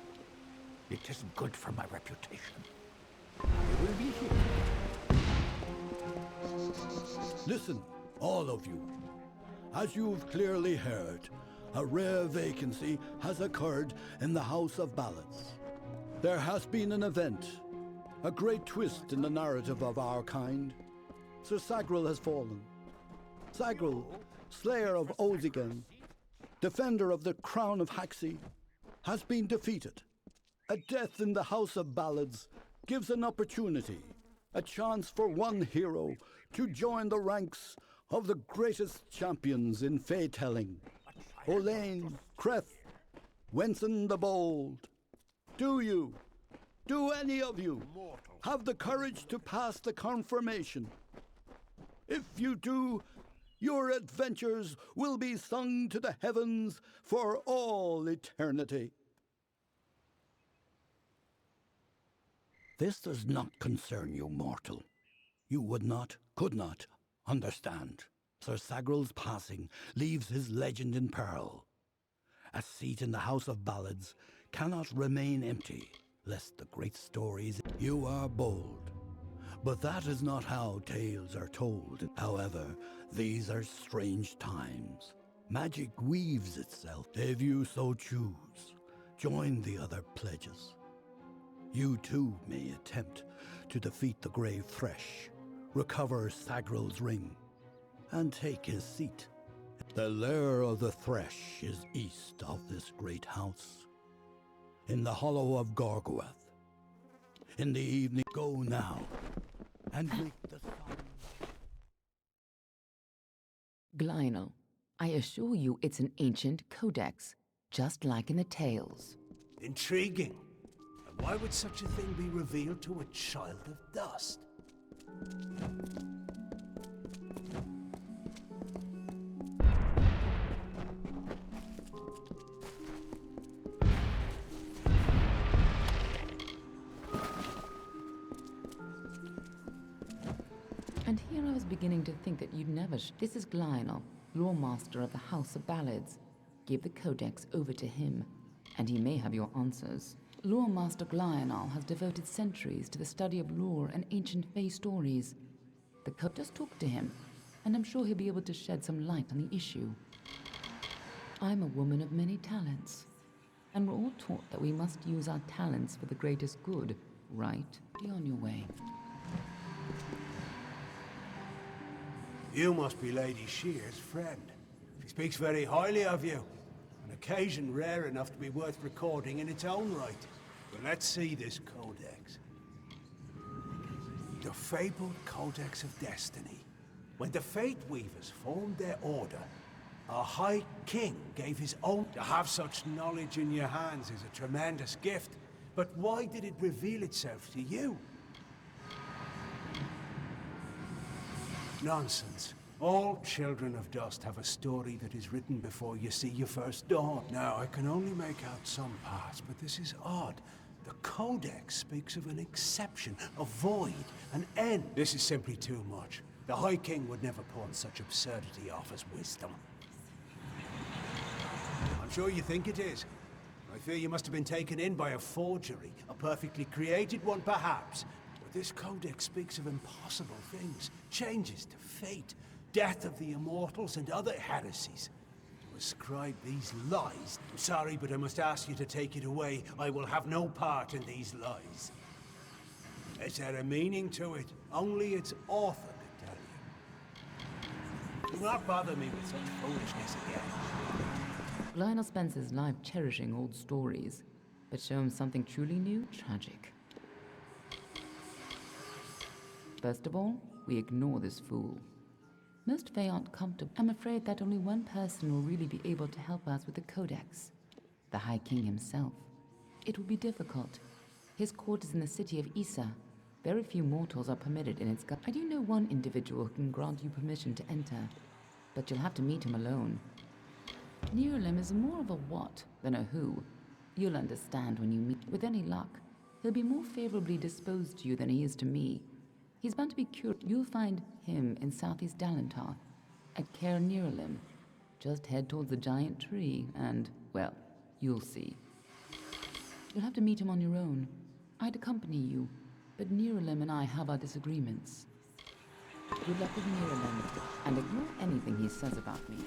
It isn't good for my reputation. I will be here. Listen, all of you. As you've clearly heard, a rare vacancy has occurred in the House of Ballads. There has been an event, a great twist in the narrative of our kind. Sir Sagril has fallen. Sagril, slayer of Ozigan, defender of the crown of Haxi, has been defeated. A death in the House of Ballads gives an opportunity, a chance for one hero to join the ranks of the greatest champions in fey-telling. Olain, Kreth, Wenson the Bold. Do any of you have the courage to pass the confirmation? If you do, your adventures will be sung to the heavens for all eternity. This does not concern you, mortal. You would not, could not, understand. Sir Sagril's passing leaves his legend in peril. A seat in the House of Ballads cannot remain empty, lest the great stories... You are bold, but that is not how tales are told. However, these are strange times. Magic weaves itself. If you so choose, join the other pledges. You too may attempt to defeat the Grave Thresh, recover Sagril's ring, and take his seat. The lair of the Thresh is east of this great house, in the hollow of Gorgoeth. In the evening, go now, and make the sun. Glynel, I assure you it's an ancient codex, just like in the tales. Intriguing. And why would such a thing be revealed to a child of dust? And here I was beginning to think that you'd never... This is Glynel, lore master of the House of Ballads. Give the codex over to him, and he may have your answers. Lore Master Glynel has devoted centuries to the study of lore and ancient Fey stories. Just talk to him, and I'm sure he'll be able to shed some light on the issue. I'm a woman of many talents, and we're all taught that we must use our talents for the greatest good, right? Be on your way. You must be Lady Shear's friend. She speaks very highly of you. An occasion rare enough to be worth recording in its own right. But let's see this codex. The fabled Codex of Destiny. When the Fate Weavers formed their order, A High King gave his own... To have such knowledge in your hands is a tremendous gift. But why did it reveal itself to you? Nonsense. All children of dust have a story that is written before you see your first dawn. Now, I can only make out some parts, but this is odd. The Codex speaks of an exception, a void, an end. This is simply too much. The High King would never pawn such absurdity off as wisdom. I'm sure you think it is. I fear you must have been taken in by a forgery, a perfectly created one perhaps. But this Codex speaks of impossible things, changes to fate, death of the immortals and other heresies. To ascribe these lies... I'm sorry, but I must ask you to take it away. I will have no part in these lies. Is there a meaning to it? Only its author could tell you. Do not bother me with such foolishness again. Lionel spends his life cherishing old stories, but show him something truly new, tragic. First of all, we ignore this fool. Most Fae aren't comfortable. I'm afraid that only one person will really be able to help us with the Codex. The High King himself. It will be difficult. His court is in the city of Issa. Very few mortals are permitted in its I do know one individual who can grant you permission to enter, but you'll have to meet him alone. Neuralem is more of a what than a who. You'll understand when you meet. With any luck, he'll be more favorably disposed to you than he is to me. He's bound to be curious. You'll find him in southeast Dalentar, at Caer Neuralem. Just head towards the giant tree and, well, you'll see. You'll have to meet him on your own. I'd accompany you, but Neuralem and I have our disagreements. Good luck with Neuralem, and ignore anything he says about me.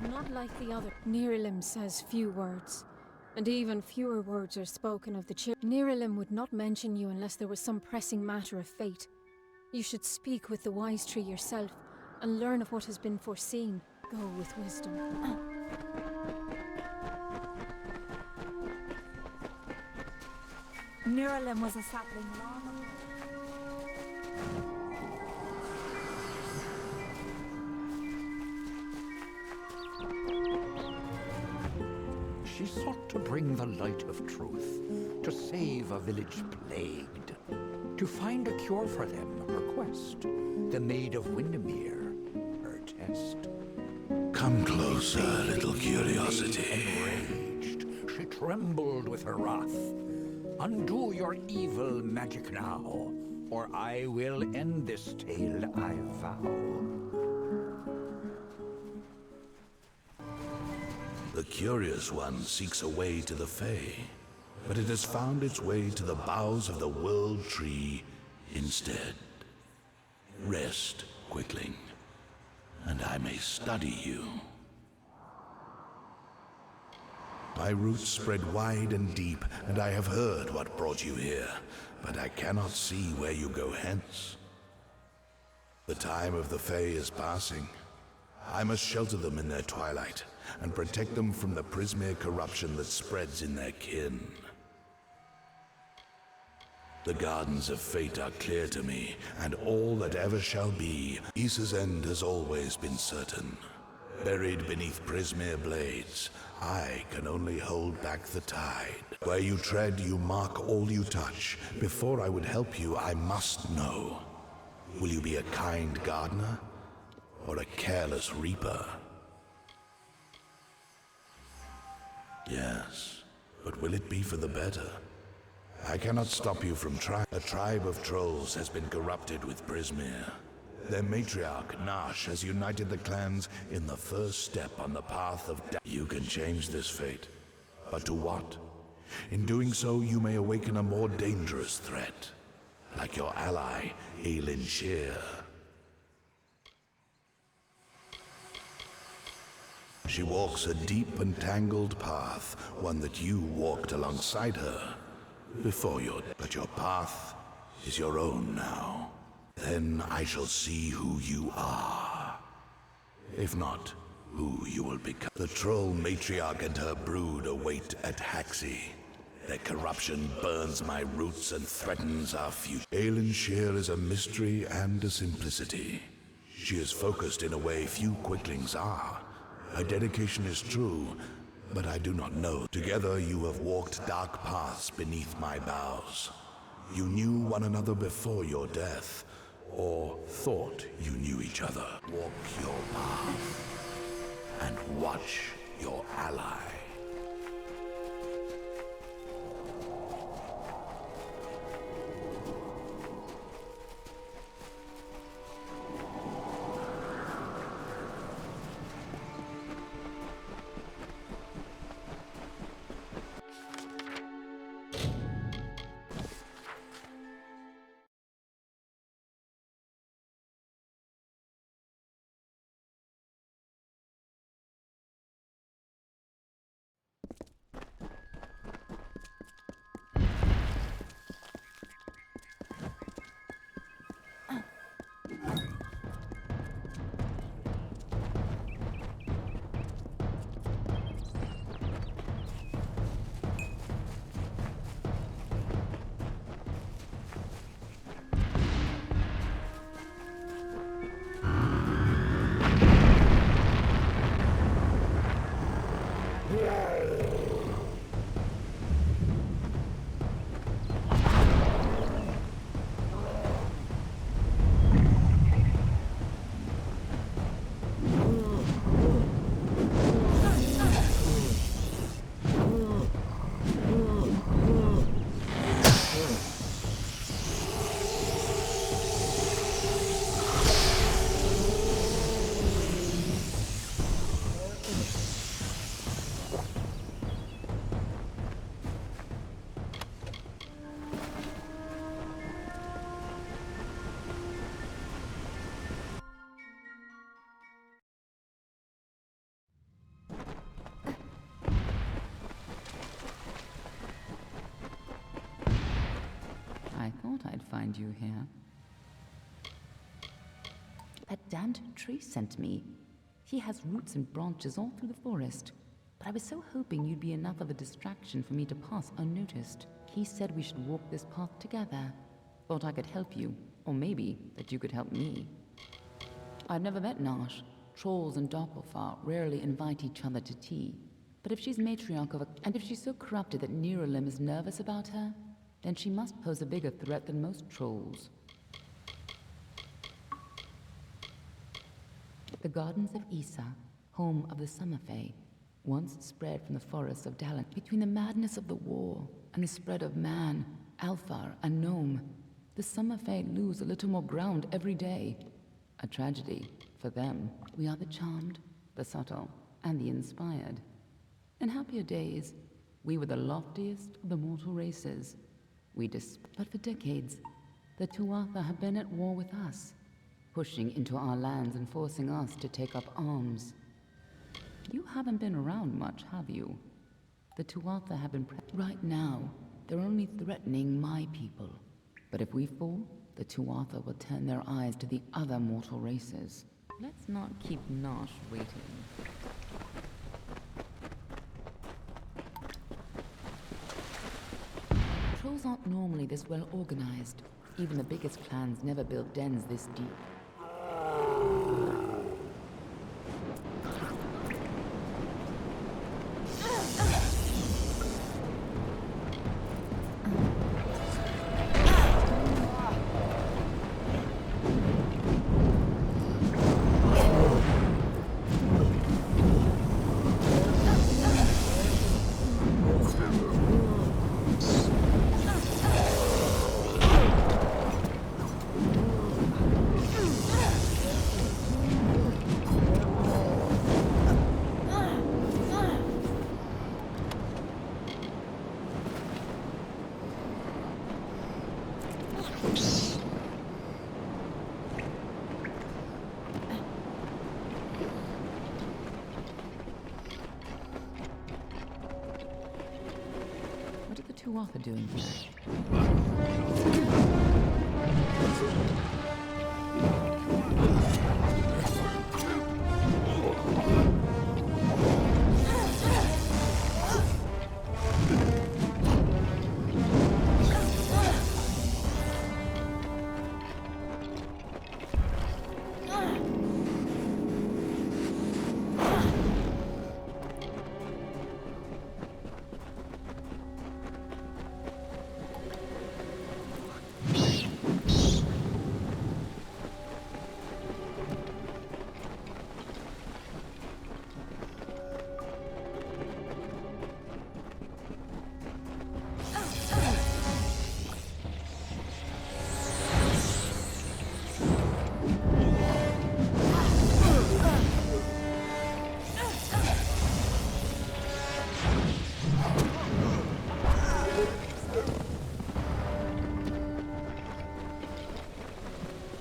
Not like the other. Neuralem says few words, and even fewer words are spoken of the children. Neuralem would not mention you unless there was some pressing matter of fate. You should speak with the wise tree yourself, and learn of what has been foreseen. Go with wisdom. Neuralem was a sapling long ago. She sought to bring the light of truth, to save a village plagued, to find a cure for them, her quest, the Maid of Windermere, her test. Come closer, little curiosity. Enraged, she trembled with her wrath. Undo your evil magic now, or I will end this tale, I vow. The curious one seeks a way to the Fae. but it has found its way to the boughs of the World Tree instead. Rest, Quickling, and I may study you. My roots spread wide and deep, and I have heard what brought you here, but I cannot see where you go hence. The time of the Fae is passing. I must shelter them in their twilight, and protect them from the Prismere corruption that spreads in their kin. The Gardens of Fate are clear to me, and all that ever shall be, Issa's end has always been certain. Buried beneath Prismere blades, I can only hold back the tide. Where you tread, you mark all you touch. Before I would help you, I must know. Will you be a kind gardener, or a careless reaper? Yes, but will it be for the better? I cannot stop you from trying. A tribe of trolls has been corrupted with Prismere. Their matriarch, Nash, has united the clans in the first step on the path of death. You can change this fate, but to what? In doing so, you may awaken a more dangerous threat, like your ally, Aelin Shear. She walks a deep and tangled path, one that you walked alongside her before but your path is your own now. Then I shall see who you are. If not, who you will become. The troll matriarch and her brood await at Haxi. Their corruption burns my roots and threatens our future. Aelin Shear is a mystery and a simplicity. She is focused in a way few Quicklings are. Her dedication is true, but I do not know. Together you have walked dark paths beneath my boughs. You knew one another before your death, or thought you knew each other. Walk your path, and watch your ally. I thought I'd find you here. That damned tree sent me. He has roots and branches all through the forest. But I was so hoping you'd be enough of a distraction for me to pass unnoticed. He said we should walk this path together. Thought I could help you, or maybe that you could help me. I've never met Nash. Trolls and Doppelfar rarely invite each other to tea. But if she's matriarch of a... and if she's so corrupted that Nerelim is nervous about her, then she must pose a bigger threat than most trolls. The Gardens of Issa, home of the Summer Fae, once spread from the forests of Dallin. Between the madness of the war and the spread of man, Alfar, and Gnome, the Summer Fae lose a little more ground every day. A tragedy for them. We are the charmed, the subtle, and the inspired. In happier days, We were the loftiest of the mortal races. But for decades, the Tuatha have been at war with us, pushing into our lands and forcing us to take up arms. You haven't been around much, have you? The Tuatha have been right now, they're only threatening my people. But if we fall, the Tuatha will turn their eyes to the other mortal races. Let's not keep Nosh waiting. Trolls aren't normally this well organized. Even the biggest clans never built dens this deep. What are the Tuatha doing here?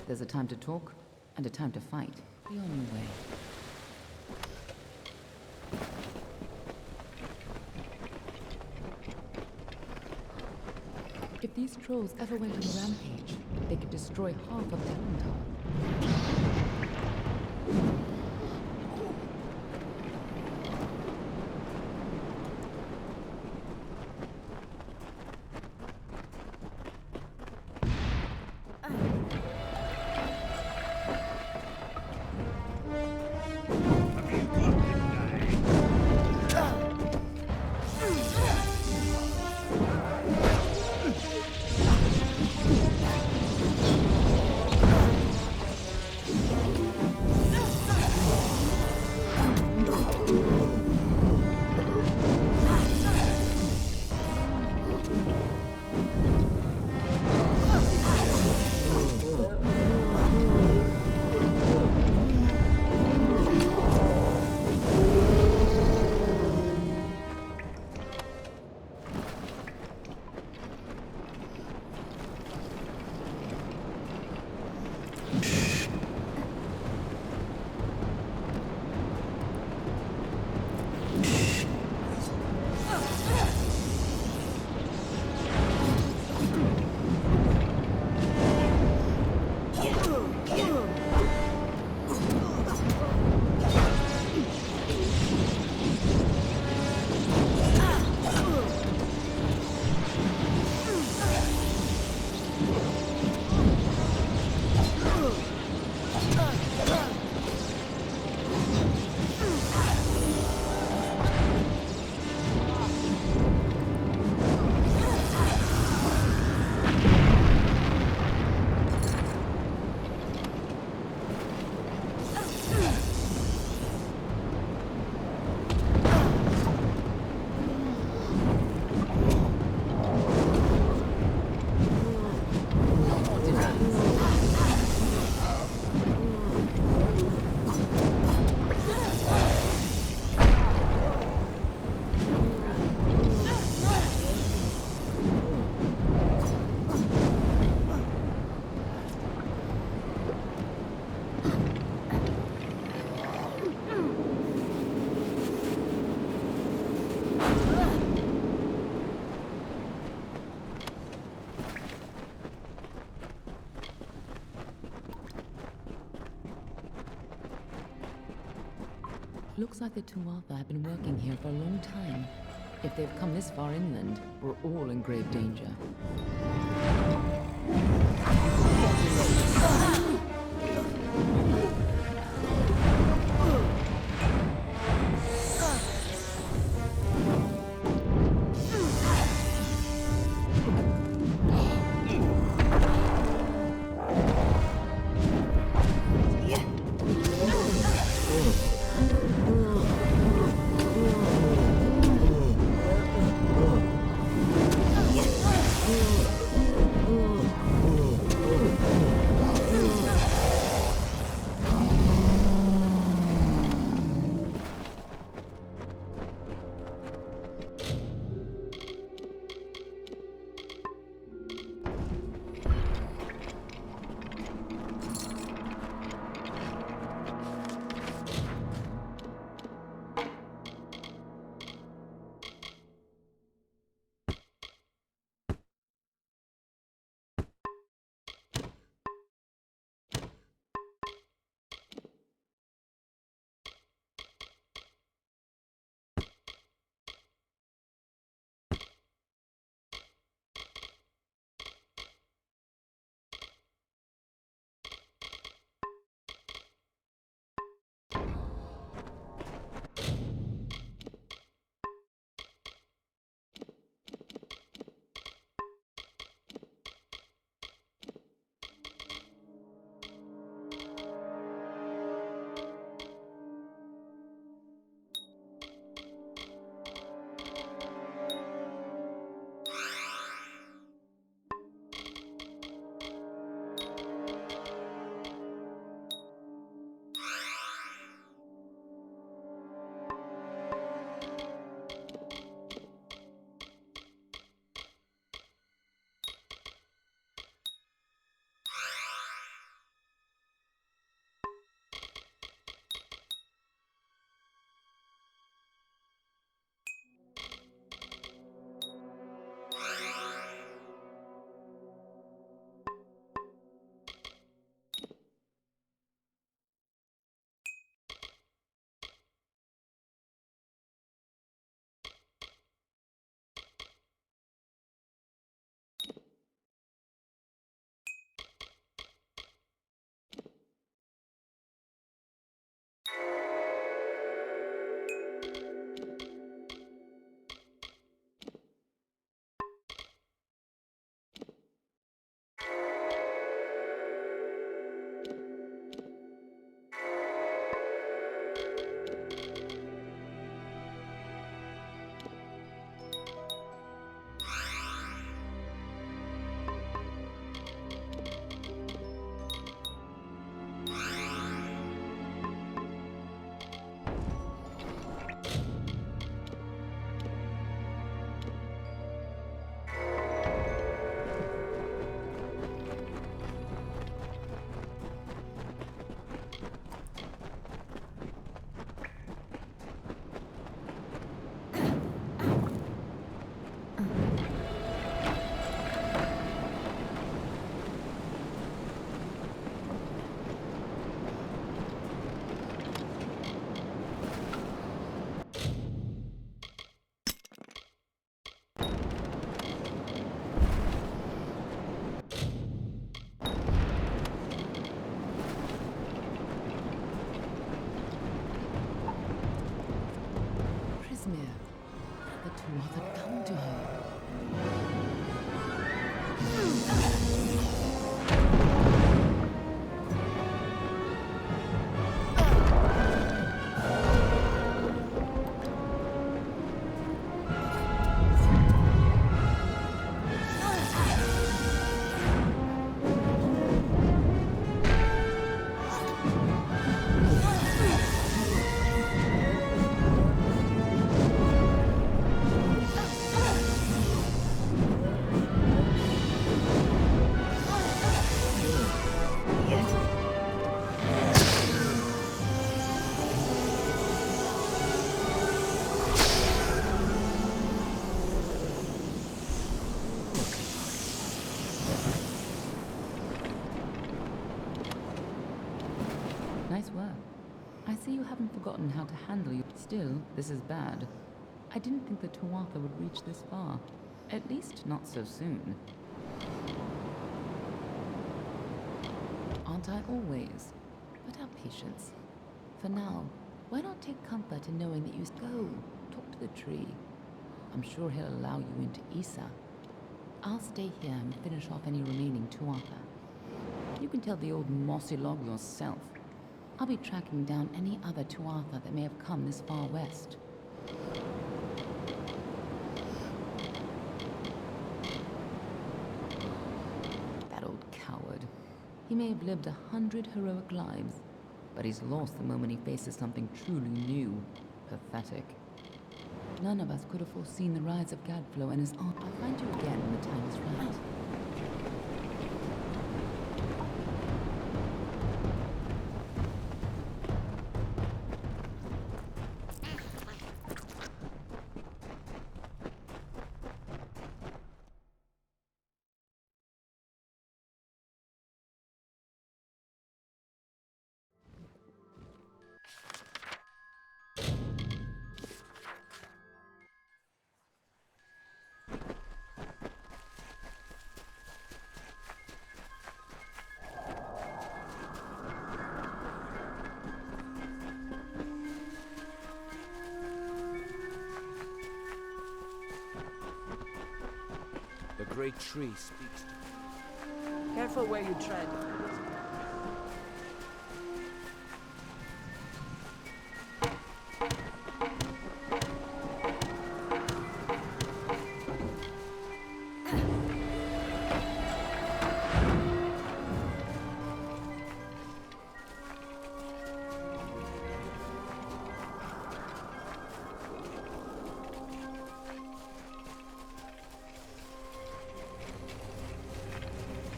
There's a time to talk and a time to fight. Be on your way. If these trolls ever went on a rampage, they could destroy half of Talentar. Looks like the Tuatha have been working here for a long time. If they've come this far inland, we're all in grave danger. see you haven't forgotten how to handle you. Still, this is bad. I didn't think the Tuatha would reach this far. At least not so soon. Aren't I always? But have patience. For now, why not take comfort in knowing that you go, talk to the tree. I'm sure he'll allow you into Isa. I'll stay here and finish off any remaining Tuatha. You can tell the old mossy log yourself. I'll be tracking down any other Tuatha that may have come this far west. That old coward. He may have lived 100 heroic lives, but he's lost the moment he faces something truly new. Pathetic. None of us could have foreseen the rise of Gadflow and his aunt. I'll find you again when the time is right. The great tree speaks to me. Careful where you tread.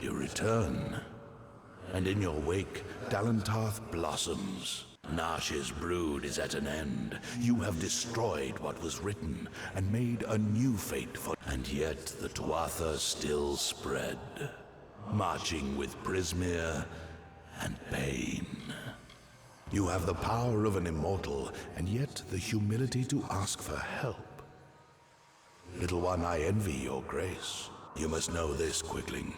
You return, and in your wake, Dalentarth blossoms. Nash's brood is at an end. You have destroyed what was written, and made a new fate for... And yet the Tuatha still spread, marching with Prismere and pain. You have the power of an immortal, and yet the humility to ask for help. Little one, I envy your grace. You must know this, Quickling.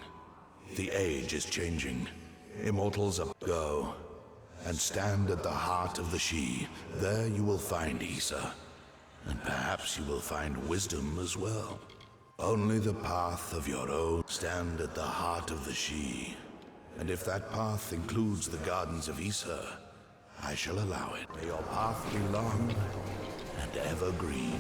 The age is changing. Immortals go, and stand at the heart of the She. There you will find Isa, and perhaps you will find wisdom as well. Only the path of your own. Stand at the heart of the She, and if that path includes the gardens of Isa, I shall allow it. May your path be long and evergreen.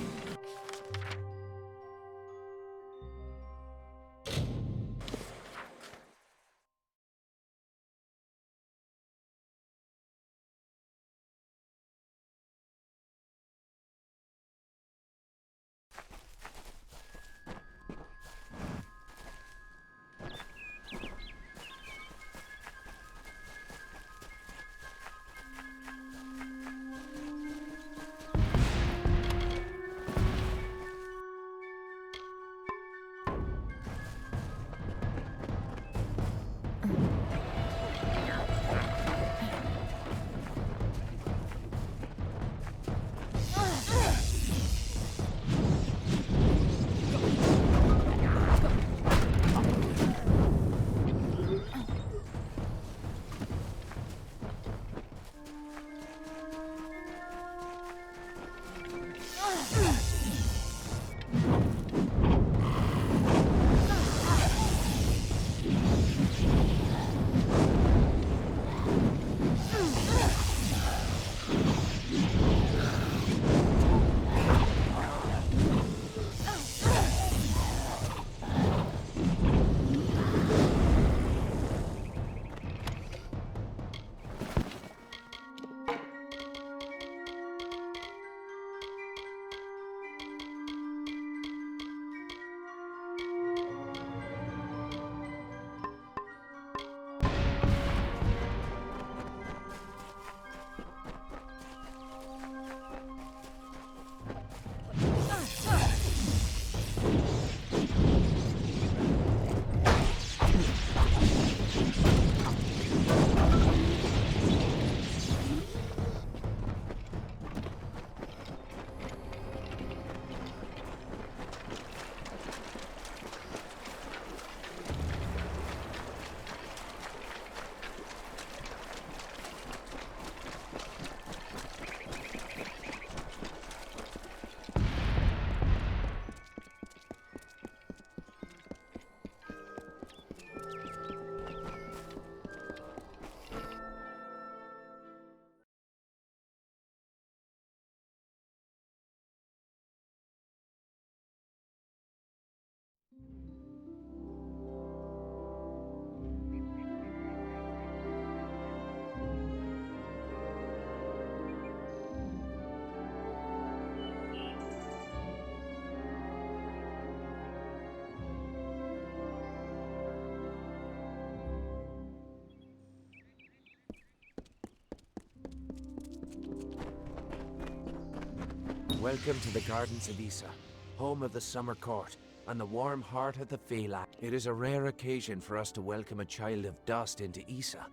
Welcome to the Gardens of Issa, home of the Summer Court, and the warm heart of the Phelan. It is a rare occasion for us to welcome a child of dust into Issa,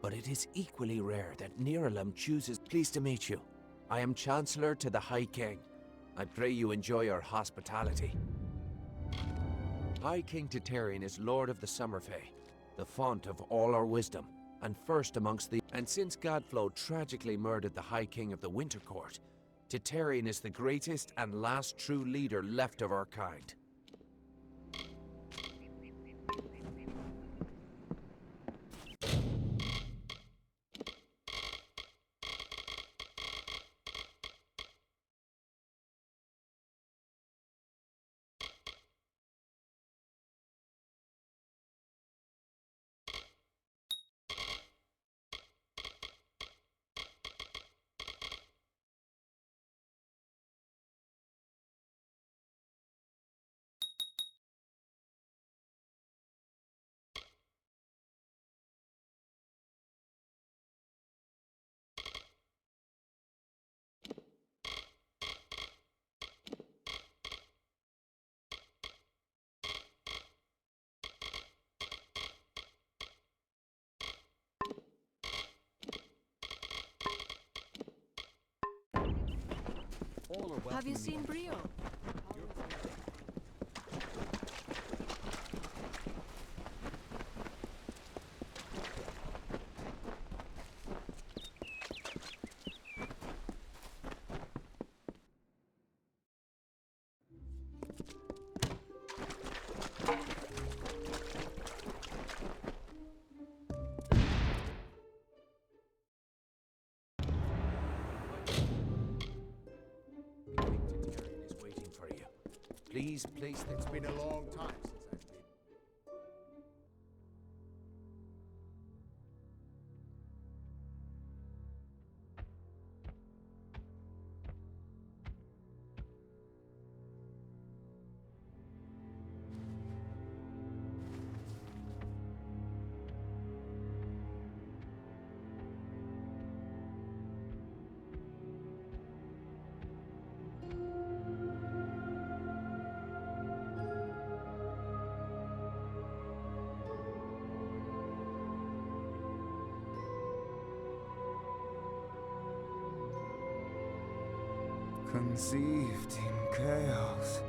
but it is equally rare that Niralim chooses. Pleased to meet you. I am Chancellor to the High King. I pray you enjoy our hospitality. High King Titarian is Lord of the Summerfey, the font of all our wisdom, and first amongst the... And since Godflow tragically murdered the High King of the Winter Court, Titarian is the greatest and last true leader left of our kind. Have you seen Brio? Please, it's been a long time since I've been. Conceived in chaos,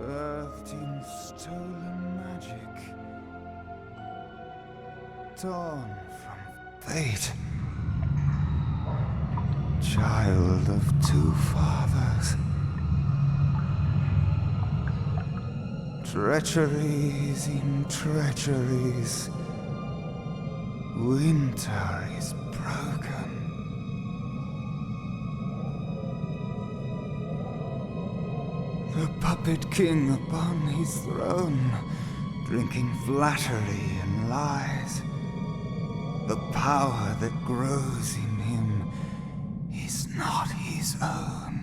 birthed in stolen magic, torn from fate, child of two fathers, treacheries in treacheries, winter is broken. The puppet king upon his throne, drinking flattery and lies. The power that grows in him is not his own.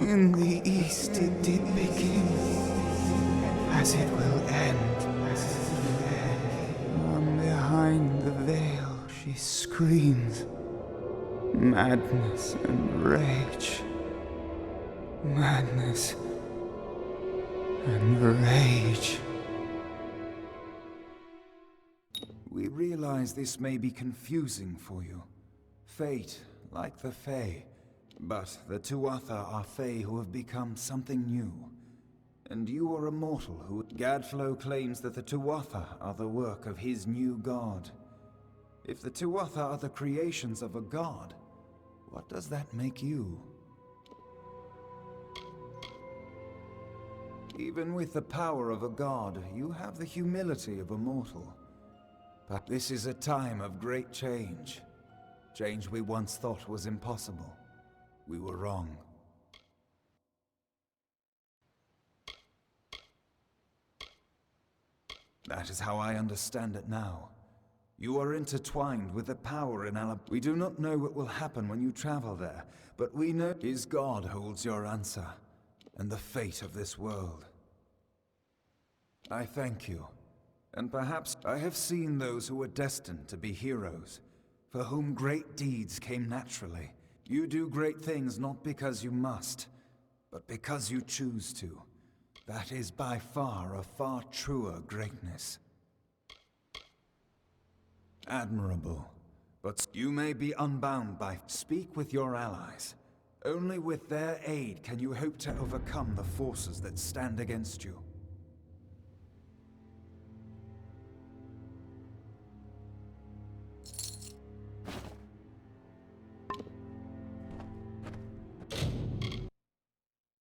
In the east it did begin, as it will end. From behind the veil she screams. Madness and rage. Madness and rage. We realize this may be confusing for you. Fate, like the Fae. But the Tuatha are Fae who have become something new. And you are a mortal who... Gadflow claims that the Tuatha are the work of his new god. If the Tuatha are the creations of a god, what does that make you? Even with the power of a god, you have the humility of a mortal. But this is a time of great change. Change we once thought was impossible. We were wrong. That is how I understand it now. You are intertwined with the power in Alab. We do not know what will happen when you travel there, but we know his God holds your answer, and the fate of this world. I thank you, and perhaps I have seen those who were destined to be heroes, for whom great deeds came naturally. You do great things not because you must, but because you choose to. That is by far a far truer greatness. Admirable. But you may be unbound by... Speak with your allies. Only with their aid can you hope to overcome the forces that stand against you.